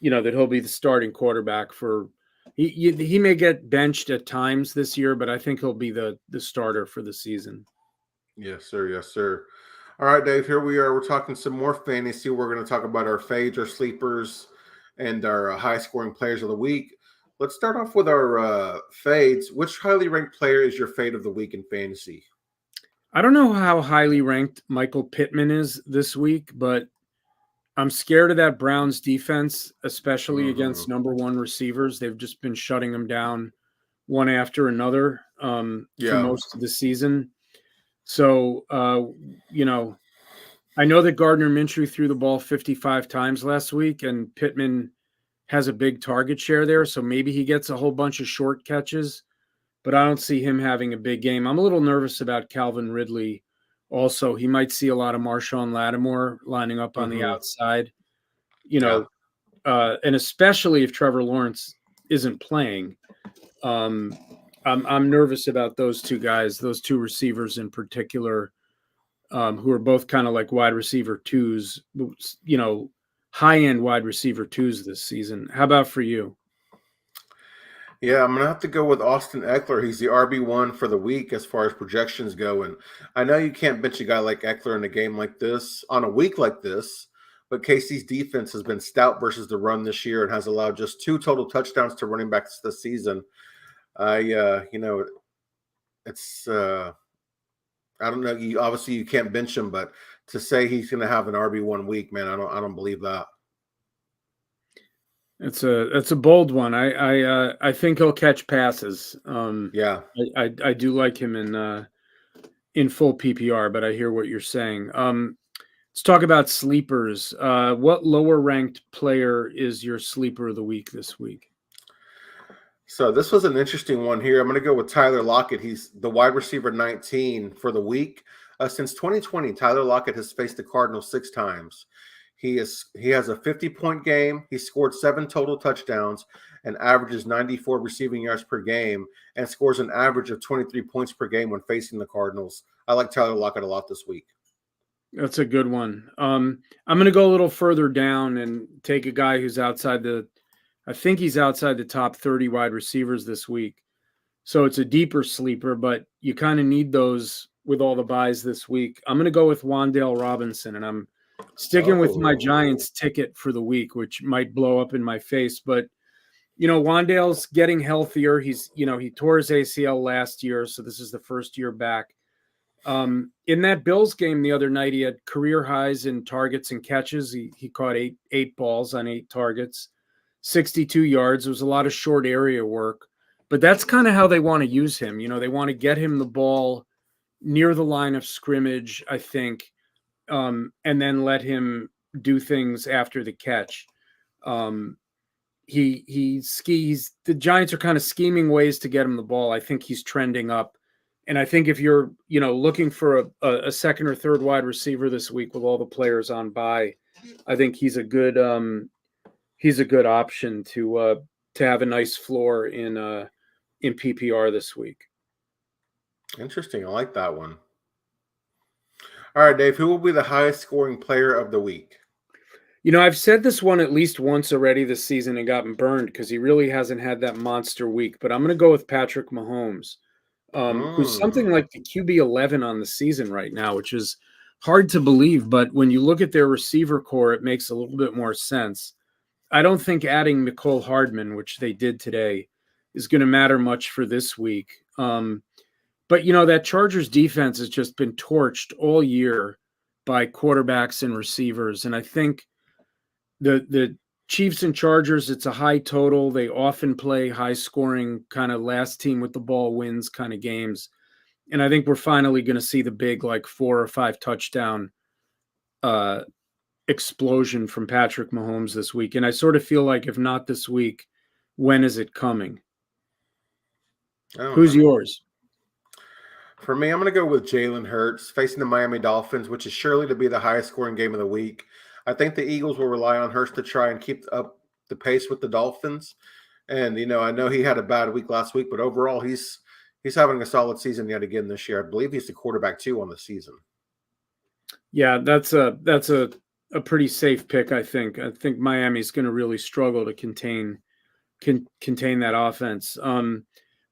that he'll be the starting quarterback for. He may get benched at times this year, but I think he'll be the starter for the season. Yes, sir. Yes, sir. All right, Dave, here we are. We're talking some more fantasy. We're going to talk about our fades, our sleepers, and our high scoring players of the week. Let's start off with our fades. Which highly ranked player is your fade of the week in fantasy? I don't know how highly ranked Michael Pittman is this week, but I'm scared of that Browns defense, especially Mm-hmm. against number one receivers. They've just been shutting them down one after another for Yeah. most of the season. So, I know that Gardner Minshew threw the ball 55 times last week, and Pittman has a big target share there. So maybe he gets a whole bunch of short catches, but I don't see him having a big game. I'm a little nervous about Calvin Ridley. Also, he might see a lot of Marshawn Lattimore lining up on the Mm-hmm. outside, Yeah. And especially if Trevor Lawrence isn't playing. I'm nervous about those two guys, those two receivers in particular, who are both kind of like wide receiver twos, high end wide receiver twos this season. How about for you? Yeah, I'm gonna have to go with Austin Eckler. He's the RB1 for the week as far as projections go, and I know you can't bench a guy like Eckler in a game like this on a week like this. But KC's defense has been stout versus the run this year and has allowed just 2 total touchdowns to running backs this season. It's I don't know. Obviously you can't bench him, but to say he's going to have an RB1 week, man, I don't believe that. It's a bold one. I think he'll catch passes. Yeah. I do like him in full PPR, but I hear what you're saying. Let's talk about sleepers. What lower ranked player is your sleeper of the week this week? So this was an interesting one here. I'm going to go with Tyler Lockett. He's the wide receiver 19 for the week. Since 2020, Tyler Lockett has faced the Cardinals 6 times. He has a 50-point game. He scored 7 total touchdowns and averages 94 receiving yards per game and scores an average of 23 points per game when facing the Cardinals. I like Tyler Lockett a lot this week. That's a good one. I'm going to go a little further down and take a guy who's I think he's outside the top 30 wide receivers this week. So it's a deeper sleeper, but you kind of need those with all the buys this week. I'm going to go with Wan'Dale Robinson, and I'm sticking with my Oh, Giants ticket for the week, which might blow up in my face. But, Wan'Dale's getting healthier. He tore his ACL last year, so this is the first year back. In that Bills game the other night, he had career highs in targets and catches. He caught eight balls on 8 targets, 62 yards. It was a lot of short area work, but that's kind of how they want to use him. They want to get him the ball near the line of scrimmage, I think, and then let him do things after the catch. He skis. The Giants are kind of scheming ways to get him the ball. I think he's trending up. And I think if you're, looking for a second or third wide receiver this week with all the players on bye, I think he's a good option to have a nice floor in PPR this week. interesting. I like that one. All right, Dave, who will be the highest scoring player of the week? I've said this one at least once already this season and gotten burned because he really hasn't had that monster week. But I'm going to go with Patrick Mahomes, who's something Mm. like the QB 11 on the season right now, which is hard to believe. But when you look at their receiver core, it makes a little bit more sense. I don't think adding Nicole Hardman, which they did today, is going to matter much for this week. But that Chargers defense has just been torched all year by quarterbacks and receivers, and I think the Chiefs and Chargers, it's a high total. They often play high scoring, kind of last team with the ball wins kind of games. And I think we're finally going to see the big, like 4 or 5 touchdown uh, explosion from Patrick Mahomes this week. And I sort of feel like if not this week, when is it coming? I don't Who's know. yours? For me, I'm going to go with Jalen Hurts facing the Miami Dolphins, which is surely to be the highest scoring game of the week. I think the Eagles will rely on Hurts to try and keep up the pace with the Dolphins. And I know he had a bad week last week, but overall he's having a solid season yet again this year. I believe he's the quarterback 2 on the season. Yeah, that's a pretty safe pick, I think. I think Miami's going to really struggle to contain that offense.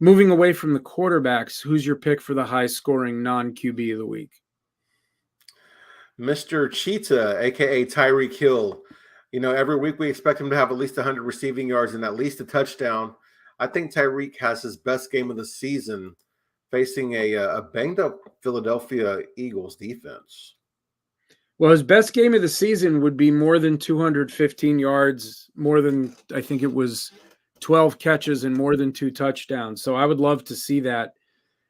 Moving away from the quarterbacks, who's your pick for the high scoring non QB of the week? Mr. Cheetah, aka Tyreek Hill. Every week we expect him to have at least 100 receiving yards and at least a touchdown. I think Tyreek has his best game of the season facing a banged up Philadelphia Eagles defense. Well, his best game of the season would be more than 215 yards, more than, I think it was 12 catches and more than 2 touchdowns. So I would love to see that.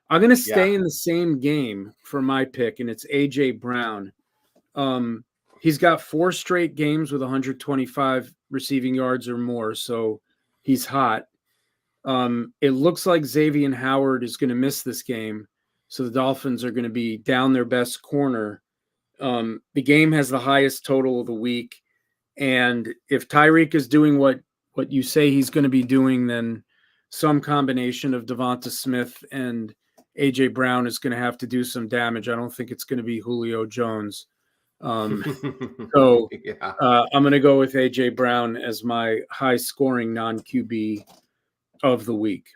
I'm going to Yeah. stay in the same game for my pick, and it's A.J. Brown. He's got 4 straight games with 125 receiving yards or more, so he's hot. It looks like Xavier Howard is going to miss this game, so the Dolphins are going to be down their best corner. The game has the highest total of the week, and if Tyreek is doing what you say he's going to be doing, then some combination of Devonta Smith and A.J. Brown is going to have to do some damage. I don't think it's going to be Julio Jones. So Yeah. I'm going to go with A.J. Brown as my high-scoring non-QB of the week.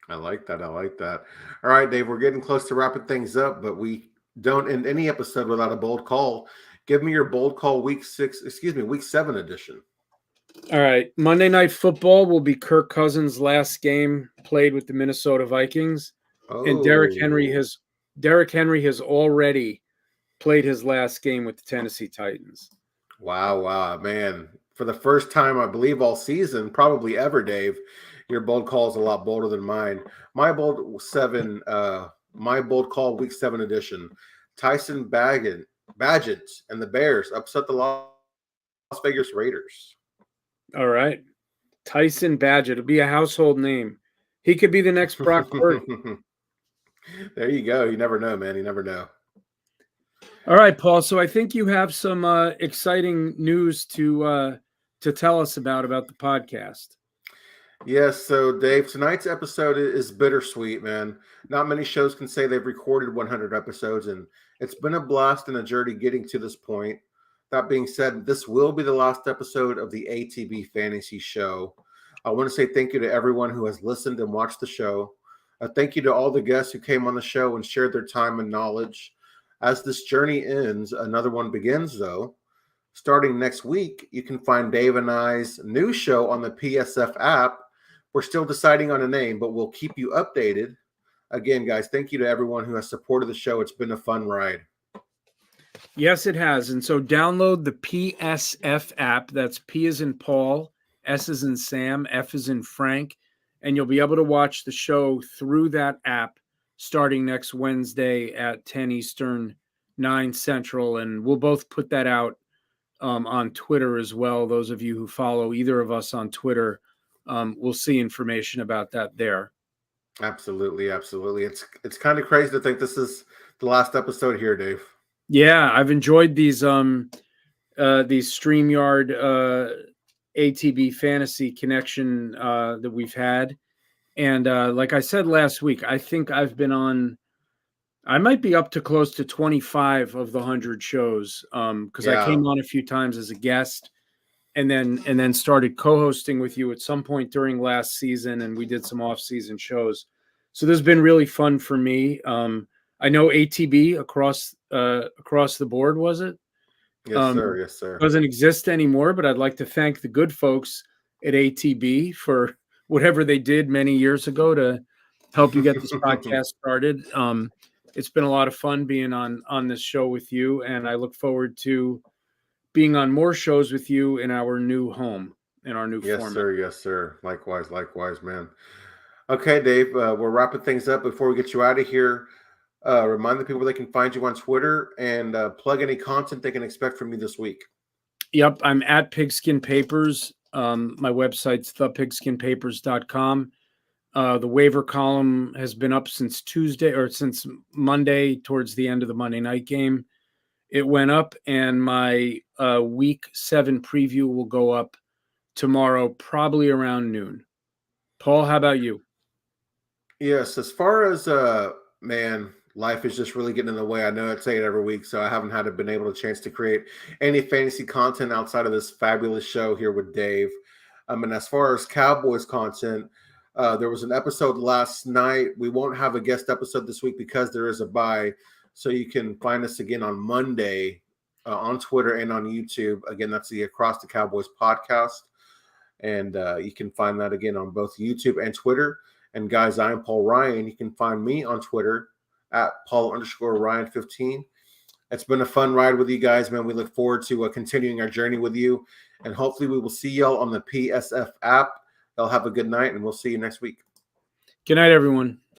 I like that. I like that. All right, Dave, we're getting close to wrapping things up, but we don't end any episode without a bold call. Give me your bold call week 7 edition. All right. Monday Night Football will be Kirk Cousins' last game played with the Minnesota Vikings. And Derrick Henry has already played his last game with the Tennessee Titans. Wow, man. For the first time, I believe, all season, probably ever, Dave, your bold call is a lot bolder than mine. My bold call week 7 edition. Tyson Bagent and the Bears upset the Las Vegas Raiders. All right. Tyson Bagent. It'll be a household name. He could be the next Brock Purdy. There you go. You never know, man. You never know. All right, Paul. So I think you have some exciting news to tell us about the podcast. Yes. So, Dave, tonight's episode is bittersweet, man. Not many shows can say they've recorded 100 episodes, and it's been a blast and a journey getting to this point. That being said, this will be the last episode of the ATB Fantasy Show. I want to say thank you to everyone who has listened and watched the show. Thank you to all the guests who came on the show and shared their time and knowledge. As this journey ends, another one begins, though. Starting next week, you can find Dave and I's new show on the PSF app. We're still deciding on a name, but we'll keep you updated. Again, guys, thank you to everyone who has supported the show. It's been a fun ride. Yes, it has. And so download the PSF app. That's P as in Paul, S as in Sam, F as in Frank. And you'll be able to watch the show through that app starting next Wednesday at 10 Eastern, 9 Central. And we'll both put that out on Twitter as well. Those of you who follow either of us on Twitter will see information about that there. Absolutely. It's kind of crazy to think this is the last episode here, Dave. Yeah, I've enjoyed these StreamYard ATB fantasy connection that we've had. And like I said last week, I think I've been on I might be up to close to 25 of the 100 shows, because I Yeah. came on a few times as a guest, and then started co-hosting with you at some point during last season, and we did some off-season shows. So this has been really fun for me. I know ATB across the board, was it? Yes, sir. Yes, sir. Doesn't exist anymore, but I'd like to thank the good folks at ATB for whatever they did many years ago to help you get this podcast started. It's been a lot of fun being on this show with you, and I look forward to being on more shows with you in our new home, in our new Yes, format. sir. Yes, sir. Likewise, man. Okay, Dave, we're wrapping things up. Before we get you out of here, remind the people they can find you on Twitter and plug any content they can expect from you this week. Yep, I'm at Pigskin Papers. My website's thepigskinpapers.com. The waiver column has been up since Tuesday, or since Monday, towards the end of the Monday night game. It went up, and my week 7 preview will go up tomorrow, probably around noon. Paul, how about you? Yes, as far as man, life is just really getting in the way. I know I say it every week, so I haven't been able to chance to create any fantasy content outside of this fabulous show here with Dave. And as far as Cowboys content, there was an episode last night. We won't have a guest episode this week because there is a bye. So you can find us again on Monday on Twitter and on YouTube. Again, that's the Across the Cowboys podcast. And you can find that again on both YouTube and Twitter. And guys, I'm Paul Ryan. You can find me on Twitter at Paul_Ryan15. It's been a fun ride with you guys, man. We look forward to continuing our journey with you. And hopefully we will see y'all on the PSF app. Y'all have a good night, and we'll see you next week. Good night, everyone.